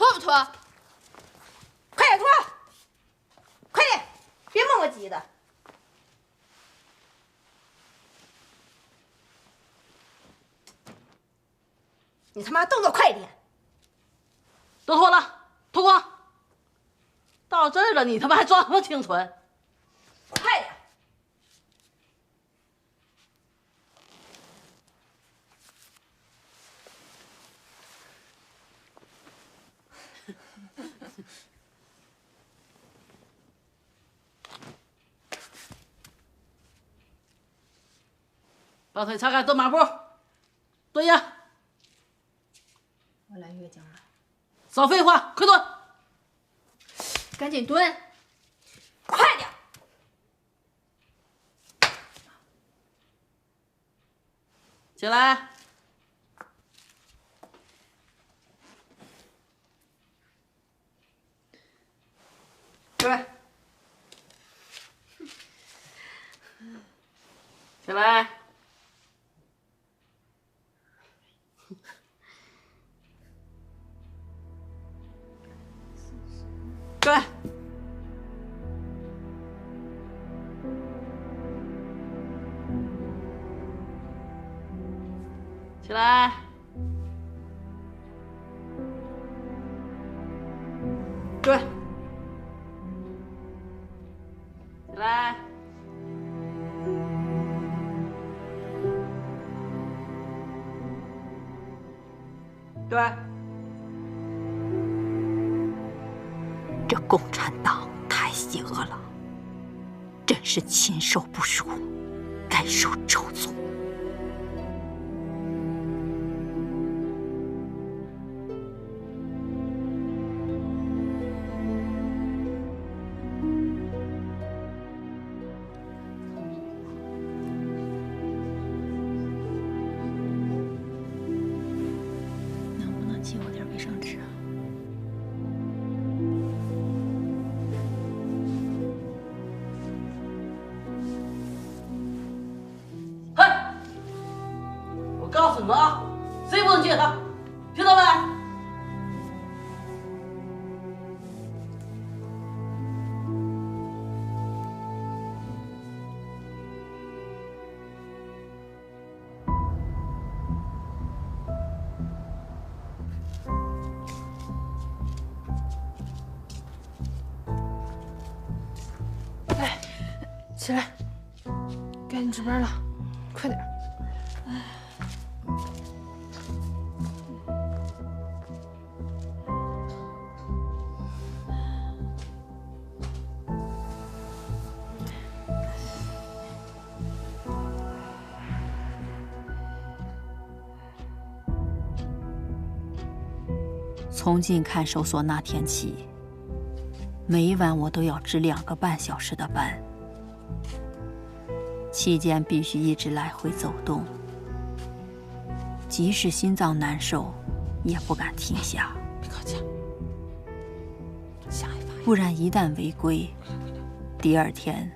V: 脱不脱？
B: 快点脱！快点，别磨磨唧的。你他妈动作快一点！
V: 都脱了，脱光。到这儿了，你他妈还装什么清纯？
B: 快点！
V: 把腿擦开，蹲马步，蹲下。
L: 我来月经了。
V: 少废话，快蹲！
B: 赶紧蹲！快点！
V: 起来！对。起来！对。起来。对。起来。对。
J: 这共产党太邪恶了，真是禽兽不如，该受咒诅。
L: 能不能借我点卫生纸啊？
V: 我告诉你们啊，谁不能借他，听到没？
B: 来，起来，该你值班了，快点。
J: 从进看守所那天起，每晚我都要值2个半小时的班，期间必须一直来回走动，即使心脏难受，也不敢停下。
V: 别靠近，
J: 不然一旦违规，第2天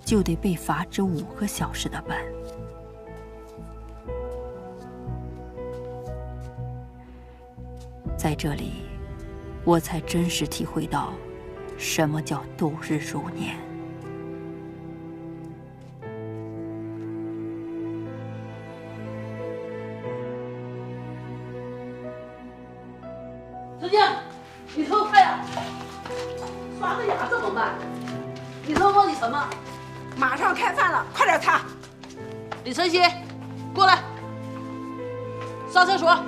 J: 就得被罚值5个小时的班。在这里，我才真实体会到什么叫度日如年。
V: 陈静，你头快点，刷个牙这么慢，你头忘记什么？
B: 马上开饭了，快点擦。
V: 李晨曦，过来，上厕所。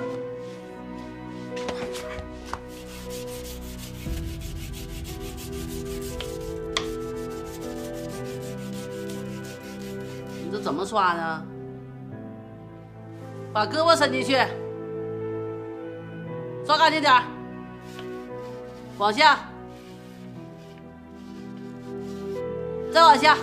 V: 你这怎么刷呢？把胳膊伸进去，刷干净点儿，往下，再往下。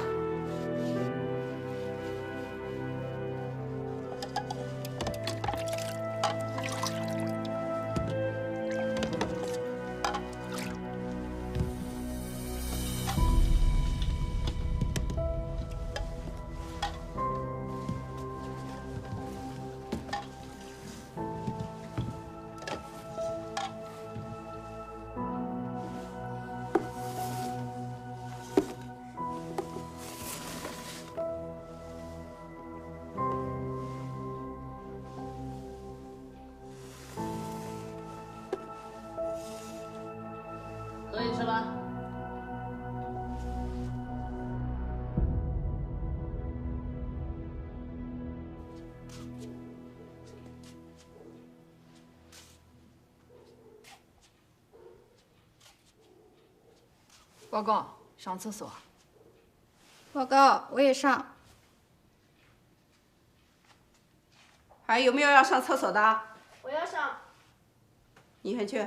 L: 报告，上厕所。
C: 报告，我也上。
Q: 还有没有要上厕所的？
C: 我要上。
Q: 你先去。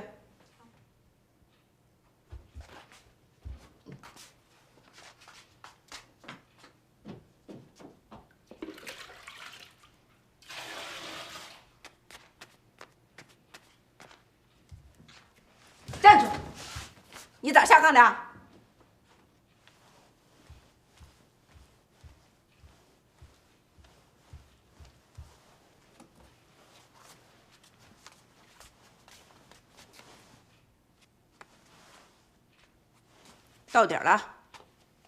Q: 站住！你咋下岗的？到点了，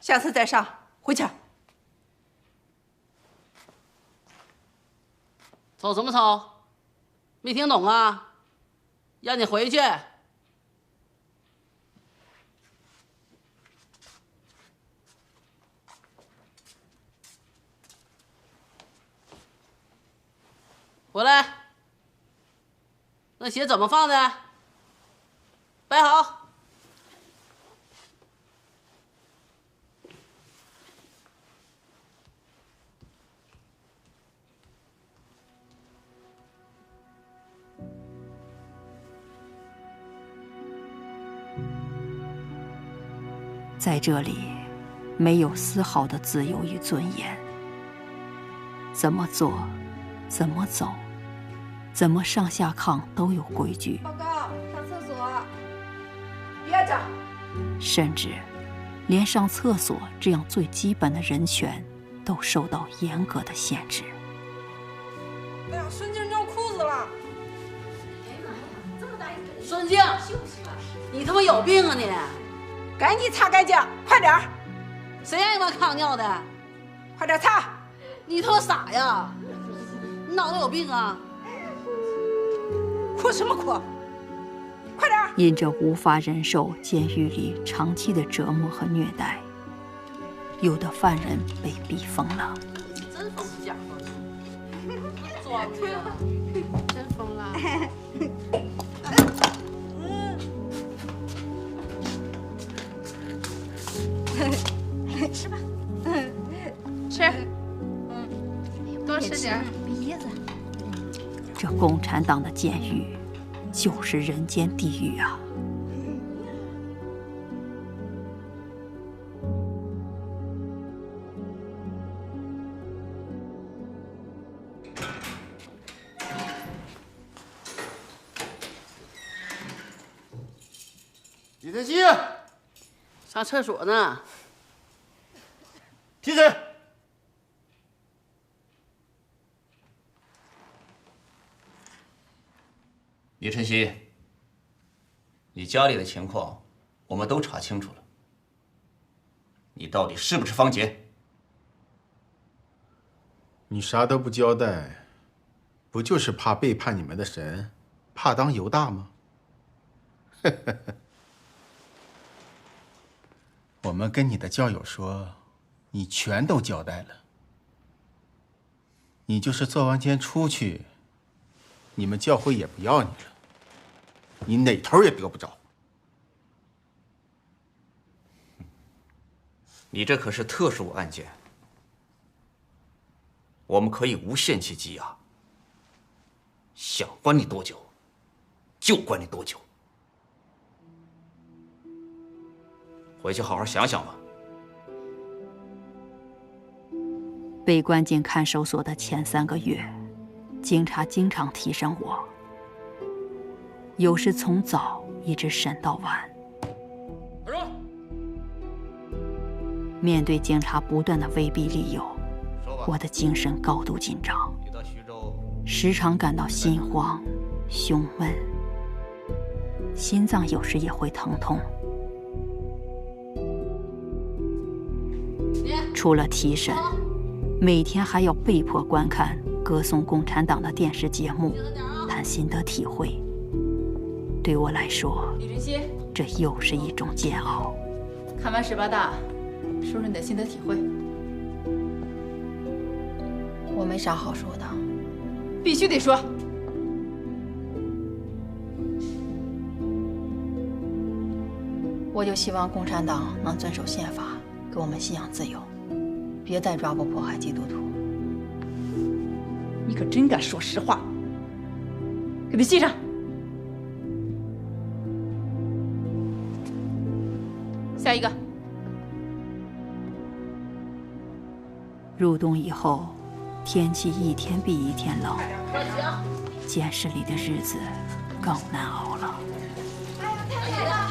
Q: 下次再上，回去。
V: 吵什么吵？没听懂啊？让你回去。回来。那鞋怎么放的？摆好。
J: 在这里，没有丝毫的自由与尊严。怎么做，怎么走，怎么上下炕都有规矩。
C: 报告，上厕所。
Q: 憋着。
J: 甚至，连上厕所这样最基本的人权，都受到严格的限制。
Q: 哎呀，孙静尿裤子了！
V: 哎呀妈呀，这么大一个！孙静，你他妈有病啊你！
Q: 赶紧擦干净，快点儿！
V: 谁让你往炕尿的？
Q: 快点擦！
V: 你他妈傻呀！你脑子有病啊！
Q: 哭什么哭？快点儿！
J: 因着无法忍受监狱里长期的折磨和虐待，有的犯人被逼疯了。
V: 真疯是假疯？装的，真疯了。
C: 吃吧，
L: 吃，多吃点，别噎着。
J: 这共产党的监狱，就是人间地狱啊！
R: 李晨曦，
V: 上厕所呢。
R: 提审。
X: 李晨曦，你家里的情况我们都查清楚了，你到底是不是方杰？
Y: 你啥都不交代，不就是怕背叛你们的神，怕当犹大吗？我们跟你的教友说，你全都交代了。你就是做完监出去，你们教会也不要你了，你哪头也得不着。
X: 你这可是特殊案件，我们可以无限期羁押，想关你多久，就关你多久。回去好好想想吧。
J: 被关进看守所的前3个月，警察经常提审我，有时从早一直审到晚。面对警察不断的威逼利诱，我的精神高度紧张，时常感到心慌、胸闷，心脏有时也会疼痛。除了提审，每天还要被迫观看歌颂共产党的电视节目，谈心得体会。对我来说，
L: 李晨曦，
J: 这又是一种煎熬。
L: 看完18大，说说你的心得体会。
C: 我没啥好说的，
L: 必须得说。
C: 我就希望共产党能遵守宪法，给我们信仰自由，别再抓捕迫害基督徒。
Q: 你可真敢说实话，给他系上。下一个。
J: 入冬以后，天气一天比一天冷，监视里的日子更难熬了。
B: 哎呀，太冷了！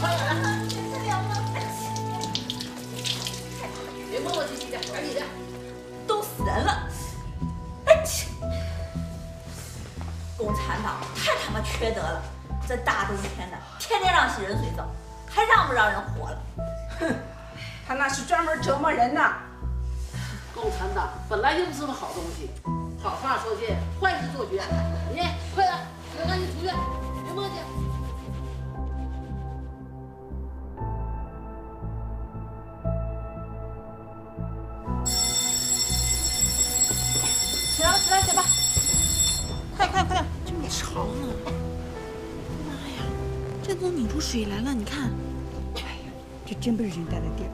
B: 快点了，太凉了！
V: 别磨磨唧唧的，赶紧的，
Q: 冻死人了！
A: 共产党太他妈缺德了！这大冬天的，天天让洗人水澡，还让不让人活了？
Q: 哼，他那是专门折磨人呐！
V: 共产党本来就不是个好东西，好话说尽，坏事做绝。你快点，赶紧出去，别磨叽。
Q: 起来，起来，起吧！快点！
G: 这么潮呢！妈呀，这都拧出水来了，你看。
O: 哎呀，这真不是人待的地儿。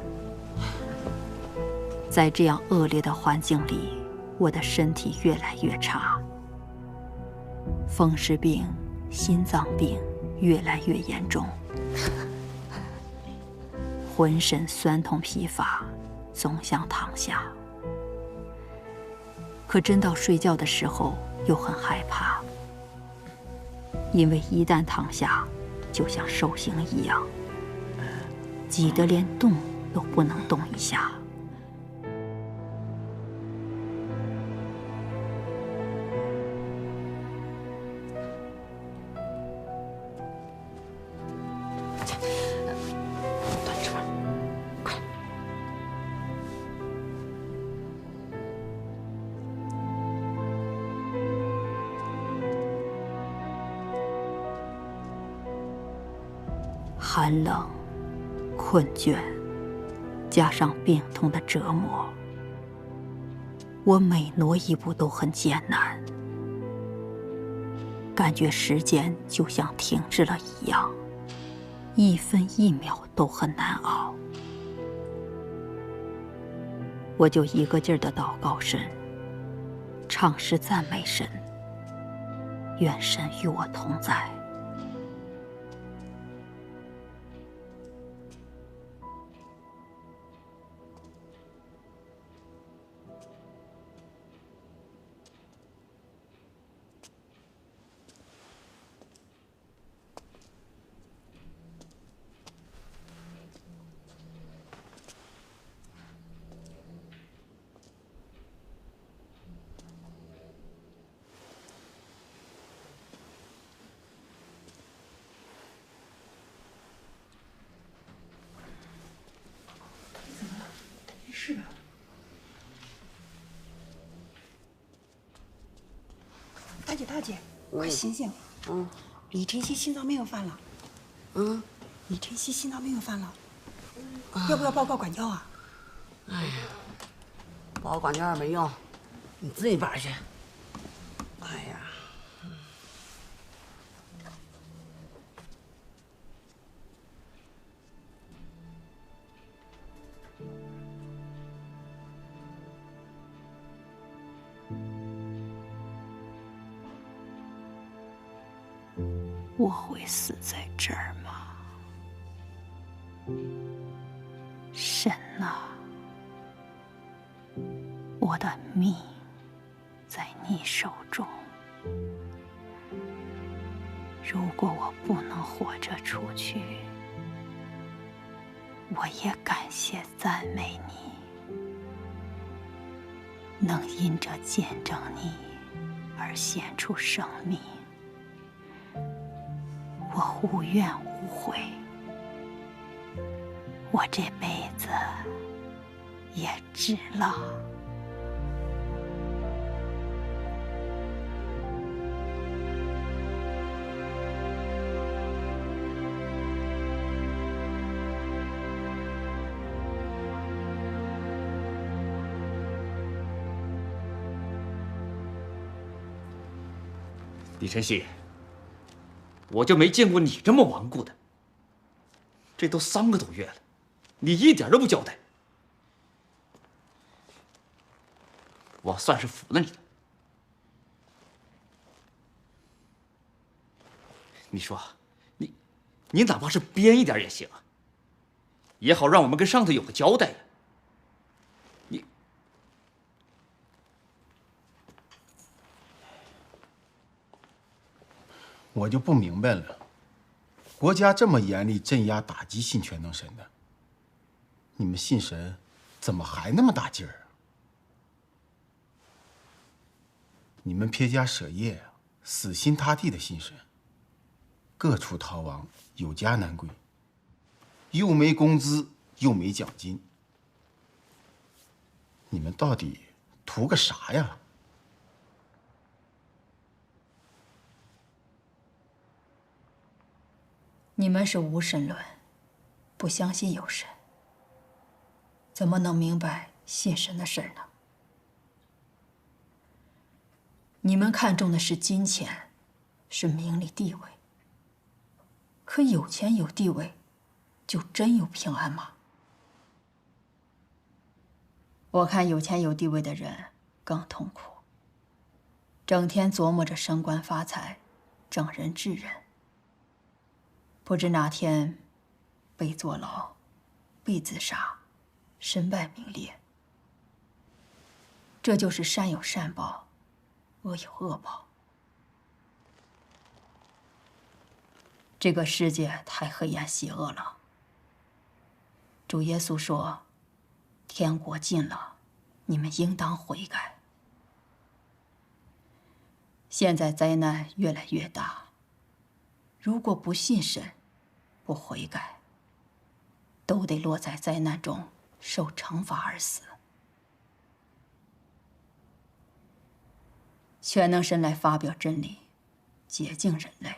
J: 在这样恶劣的环境里，我的身体越来越差，风湿病、心脏病越来越严重，浑身酸痛疲乏，总想躺下。可真到睡觉的时候，又很害怕，因为一旦躺下，就像受刑一样，挤得连动都不能动一下。
G: 端吃吧，快！
J: 寒冷、困倦，加上病痛的折磨，我每挪一步都很艰难，感觉时间就像停滞了一样，一分一秒都很难熬。我就一个劲儿地祷告神，唱诗赞美神，愿神与我同在。
G: 是吧？大姐，快醒醒！李晨曦心脏病又犯了。李晨曦心脏病又犯了，要不要报告管教啊？
V: 哎呀，报管教也没用，你自己班去。哎呀。
J: 我会死在这儿吗？神啊，我的命在你手中。如果我不能活着出去，我也感谢赞美你，能因着见证你而献出生命。我无怨无悔，我这辈子也值了。
F: 李晨曦，我就没见过你这么顽固的。
E: 这都3个多月了，你一点都不交代，我算是服了你了。你说，你哪怕是编一点也行啊，也好让我们跟上头有个交代呀。
Y: 我就不明白了，国家这么严厉镇压打击信全能神的，你们信神怎么还那么大劲儿啊？你们撇家舍业啊，死心塌地的信神，各处逃亡，有家难归，又没工资又没奖金，你们到底图个啥呀？
C: 你们是无神论，不相信有神，怎么能明白信神的事儿呢？你们看重的是金钱，是名利地位。可有钱有地位，就真有平安吗？我看有钱有地位的人更痛苦，整天琢磨着升官发财、整人治人。不知哪天被坐牢、被自杀、身败名裂。这就是善有善报，恶有恶报。这个世界太黑暗邪恶了。主耶稣说：“天国近了，你们应当悔改。”现在灾难越来越大。如果不信神，不悔改，都得落在灾难中受惩罚而死。全能神来发表真理，洁净人类，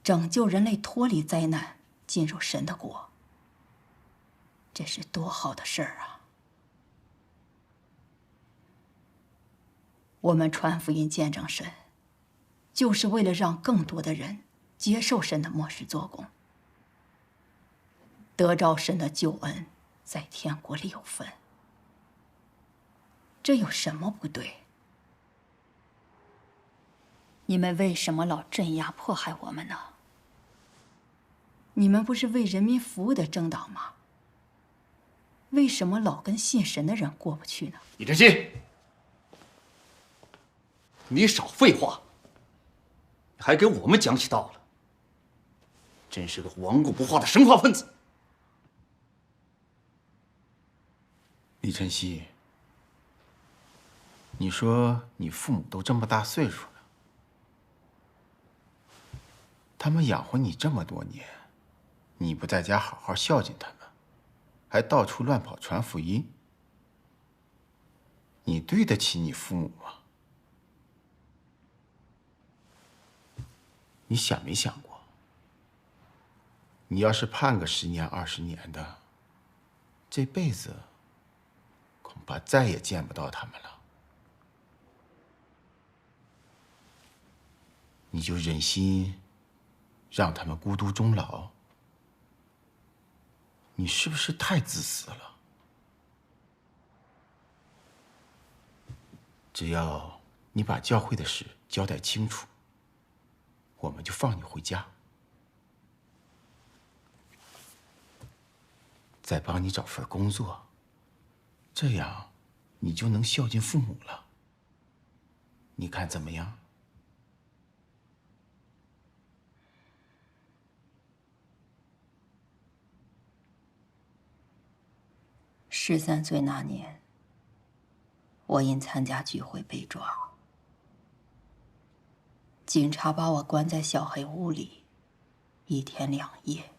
C: 拯救人类脱离灾难，进入神的国。这是多好的事儿啊！我们传福音见证神，就是为了让更多的人接受神的末世做工，得着神的救恩，在天国里有份。这有什么不对？你们为什么老镇压迫害我们呢？你们不是为人民服务的政党吗？为什么老跟信神的人过不去呢？
E: 李振兴，你少废话，还给我们讲起道了，真是个顽固不化的神话分子。
Y: 李晨曦，你说你父母都这么大岁数了，他们养活你这么多年，你不在家好好孝敬他们，还到处乱跑传福音，你对得起你父母吗？你想没想过，你要是判个10年20年的，这辈子恐怕再也见不到他们了。你就忍心让他们孤独终老？你是不是太自私了？只要你把教会的事交代清楚，我们就放你回家，再帮你找份工作，这样你就能孝敬父母了。你看怎么样？13
C: 岁那年，我因参加聚会被抓，警察把我关在小黑屋里1天2夜。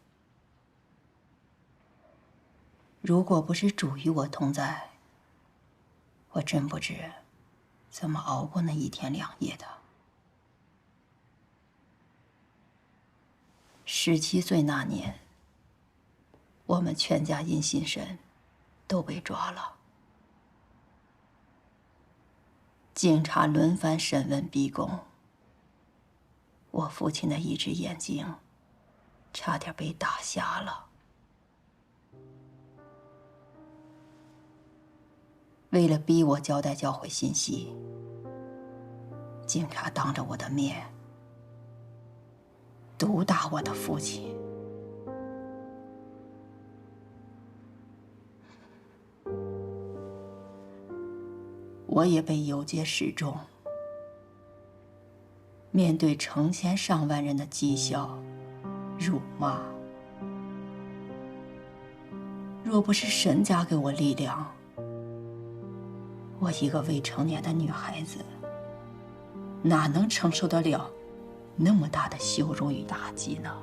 C: 如果不是主与我同在，我真不知怎么熬过那1天2夜的。17岁那年，我们全家因信神都被抓了。警察轮番审问逼供，我父亲的一只眼睛差点被打瞎了。为了逼我交代教会信息，警察当着我的面毒打我的父亲。我也被游街示众，面对成千上万人的讥笑、辱骂。若不是神家给我力量，我一个未成年的女孩子，哪能承受得了那么大的羞辱与打击呢？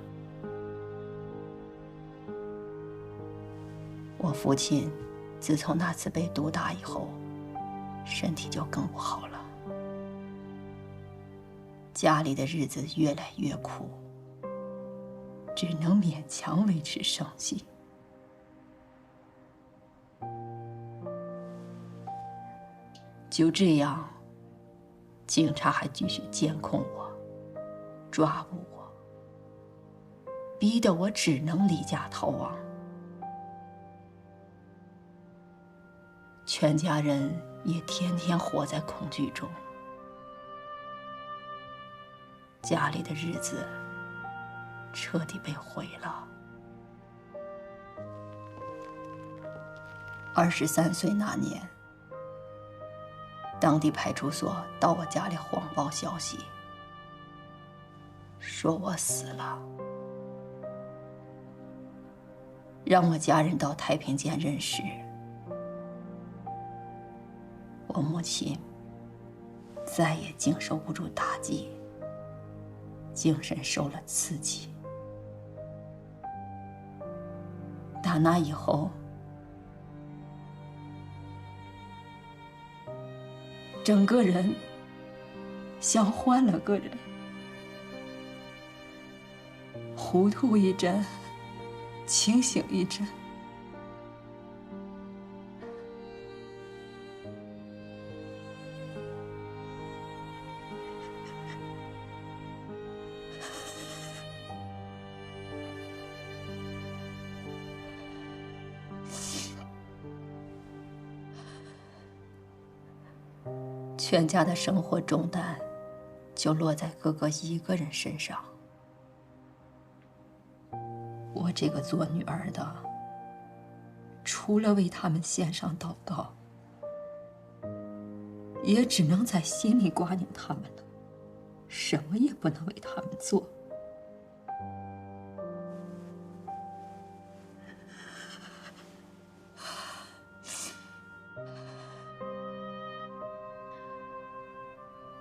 C: 我父亲自从那次被毒打以后，身体就更不好了，家里的日子越来越苦，只能勉强维持生计。就这样，警察还继续监控我，抓捕我，逼得我只能离家逃亡。全家人也天天活在恐惧中，家里的日子彻底被毁了。23岁那年，当地派出所到我家里谎报消息，说我死了，让我家人到太平间认尸。我母亲再也经受不住打击，精神受了刺激。打那以后，整个人像换了个人，糊涂一阵，清醒一阵。全家的生活重担就落在哥哥一个人身上。我这个做女儿的，除了为他们献上祷告，也只能在心里挂念他们了，什么也不能为他们做。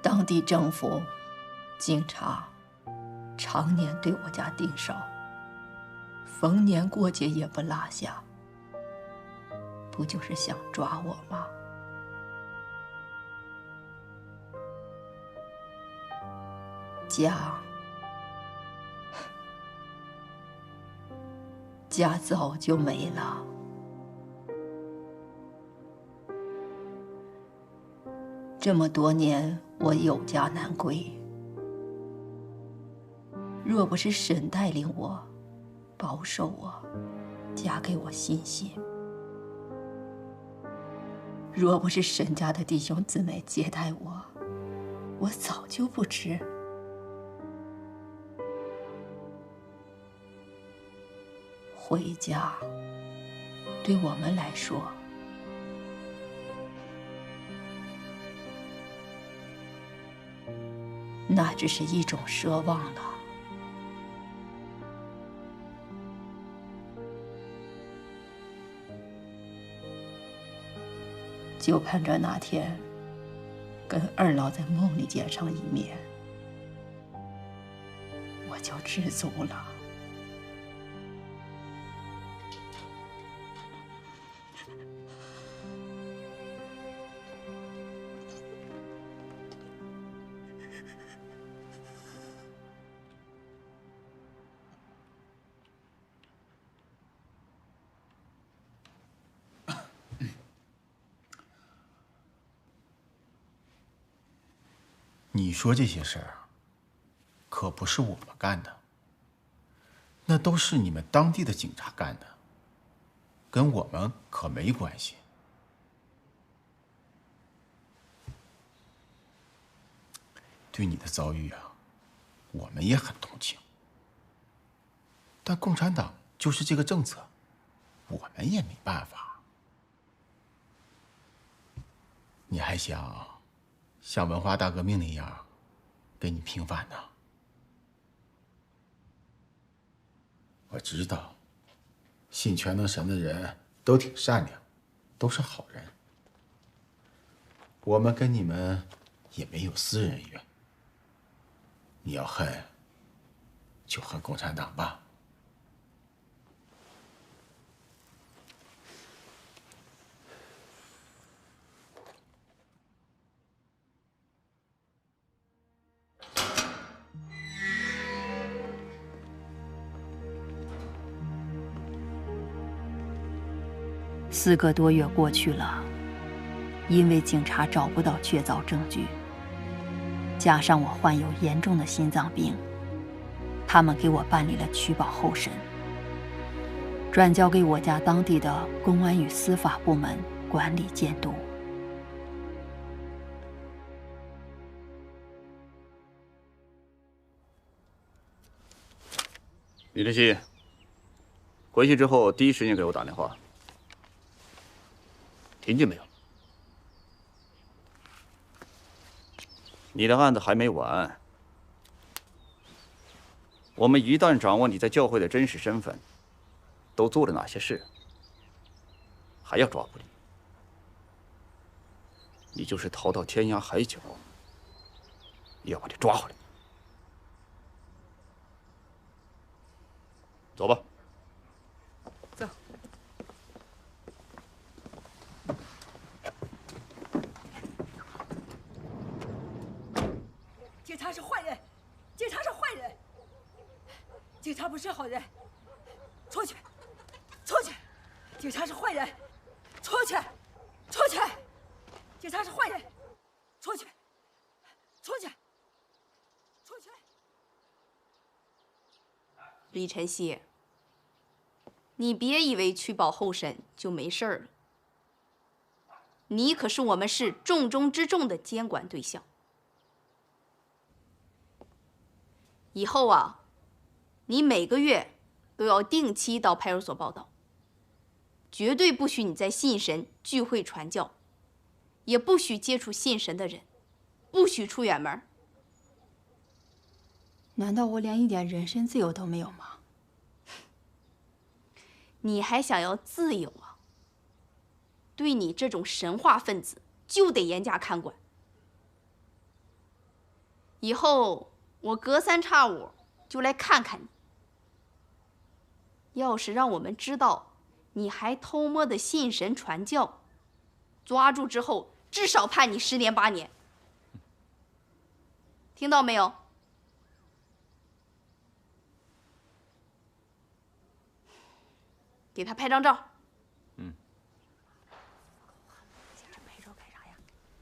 C: 当地政府、警察常年对我家盯梢，逢年过节也不落下，不就是想抓我吗？家早就没了。这么多年，我有家难归。若不是神带领我、保守我、加给我信心，若不是神家的弟兄姊妹接待我，我早就不知。回家，对我们来说，那只是一种奢望了。就盼着那天跟二老在梦里见上一面，我就知足了。
Y: 你说这些事儿，可不是我们干的，那都是你们当地的警察干的，跟我们可没关系。对你的遭遇啊，我们也很同情。但共产党就是这个政策，我们也没办法。你还想像文化大革命那样给你平反呢？我知道，信全能神的人都挺善良，都是好人。我们跟你们也没有私人恩怨。你要恨，就恨共产党吧。
J: 4个多月过去了，因为警察找不到确凿证据，加上我患有严重的心脏病，他们给我办理了取保候审，转交给我家当地的公安与司法部门管理监督。
H: 李晨曦，回去之后第一时间给我打电话。听见没有？你的案子还没完。我们一旦掌握你在教会的真实身份，都做了哪些事，还要抓捕你，你就是逃到天涯海角，也要把你抓回来。走吧。
Q: 走。警察是坏人，警察是坏人，警察不是好人，出去，出去！警察是坏人，出去，出去！警察是坏人，出去，出去，出去！
I: 李晨曦，你别以为取保候审就没事儿了，你可是我们市重中之重的监管对象。以后啊，你每个月都要定期到派出所报到，绝对不许你在信神聚会传教，也不许接触信神的人，不许出远门。
C: 难道我连一点人身自由都没有吗？
I: 你还想要自由啊？对你这种神话分子就得严加看管。以后我隔三差五就来看看你，要是让我们知道你还偷摸的信神传教，抓住之后至少判你10年8年，听到没有？给他拍张照。
E: 嗯。
Q: 拍照干啥呀？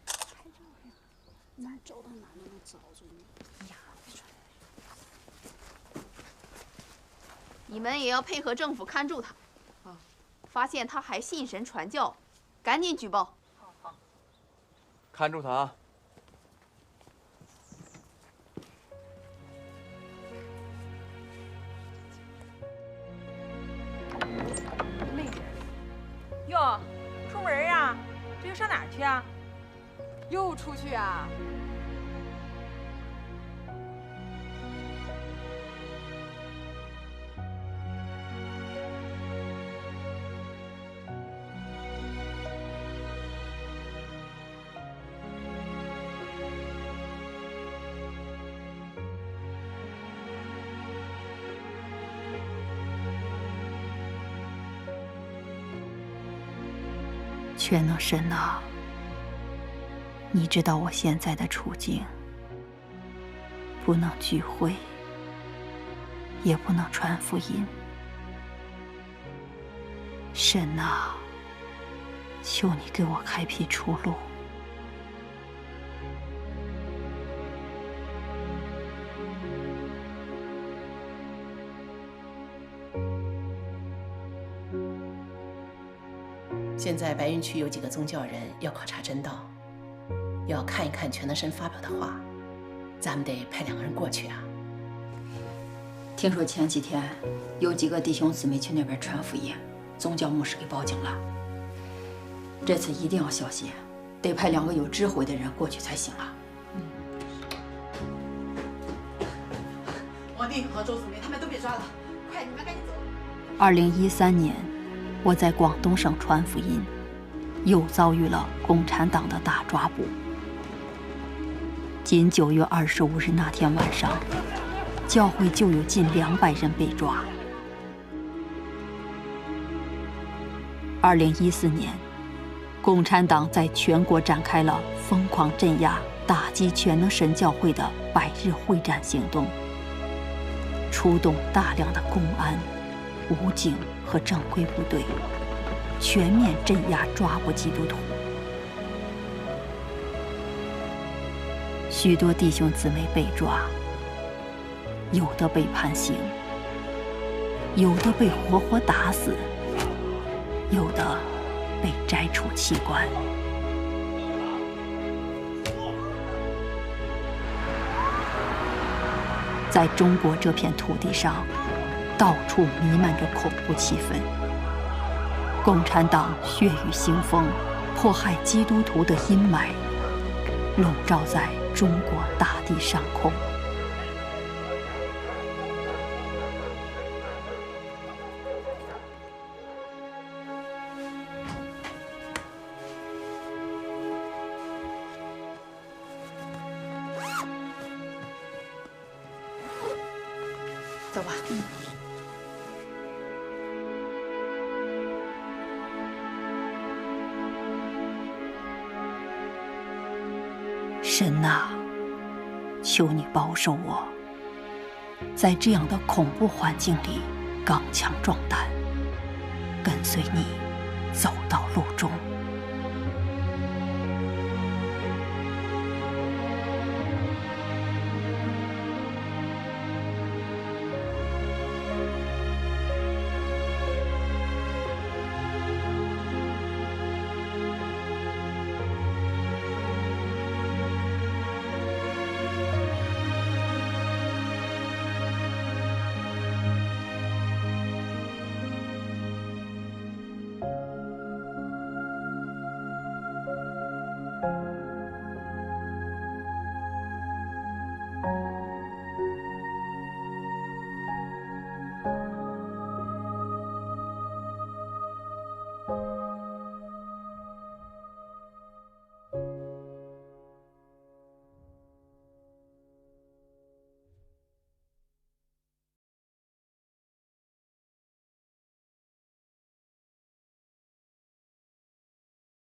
Q: 拍照呀！咱走到哪都能找着你。呀！
I: 你们也要配合政府看住他。啊，发现他还信神传教，赶紧举报。好。
N: 看住他啊！
Q: 哟，出门啊？这又上哪儿去啊？
L: 又出去啊？
J: 全能神啊，你知道我现在的处境，不能聚会，也不能传福音。神啊，求你给我开辟出路。
V: 现在白云区有几个宗教人要考察真道，要看一看全能神发表的话，
L: 咱们得派2个人过去啊。
C: 听说前几天有几个弟兄姊妹去那边传福音，宗教牧师给报警了。这次一定要小心，得派2个有智慧的人过去才行啊。
Q: 王弟和周姊妹他们都被抓了，快，你们赶紧走。
J: 2013年，我在广东省传福音，又遭遇了共产党的大抓捕。仅9月25日那天晚上，教会就有近200人被抓。2014年，共产党在全国展开了疯狂镇压、打击全能神教会的百日会战行动，出动大量的公安、武警和正规部队，全面镇压抓捕基督徒。许多弟兄姊妹被抓，有的被判刑，有的被活活打死，有的被摘除器官。在中国这片土地上，到处弥漫着恐怖气氛。共产党血雨腥风、迫害基督徒的阴霾，笼罩在中国大地上空。
L: 走吧。
J: 神啊，求你保守我，在这样的恐怖环境里刚强壮胆，跟随你走到路中。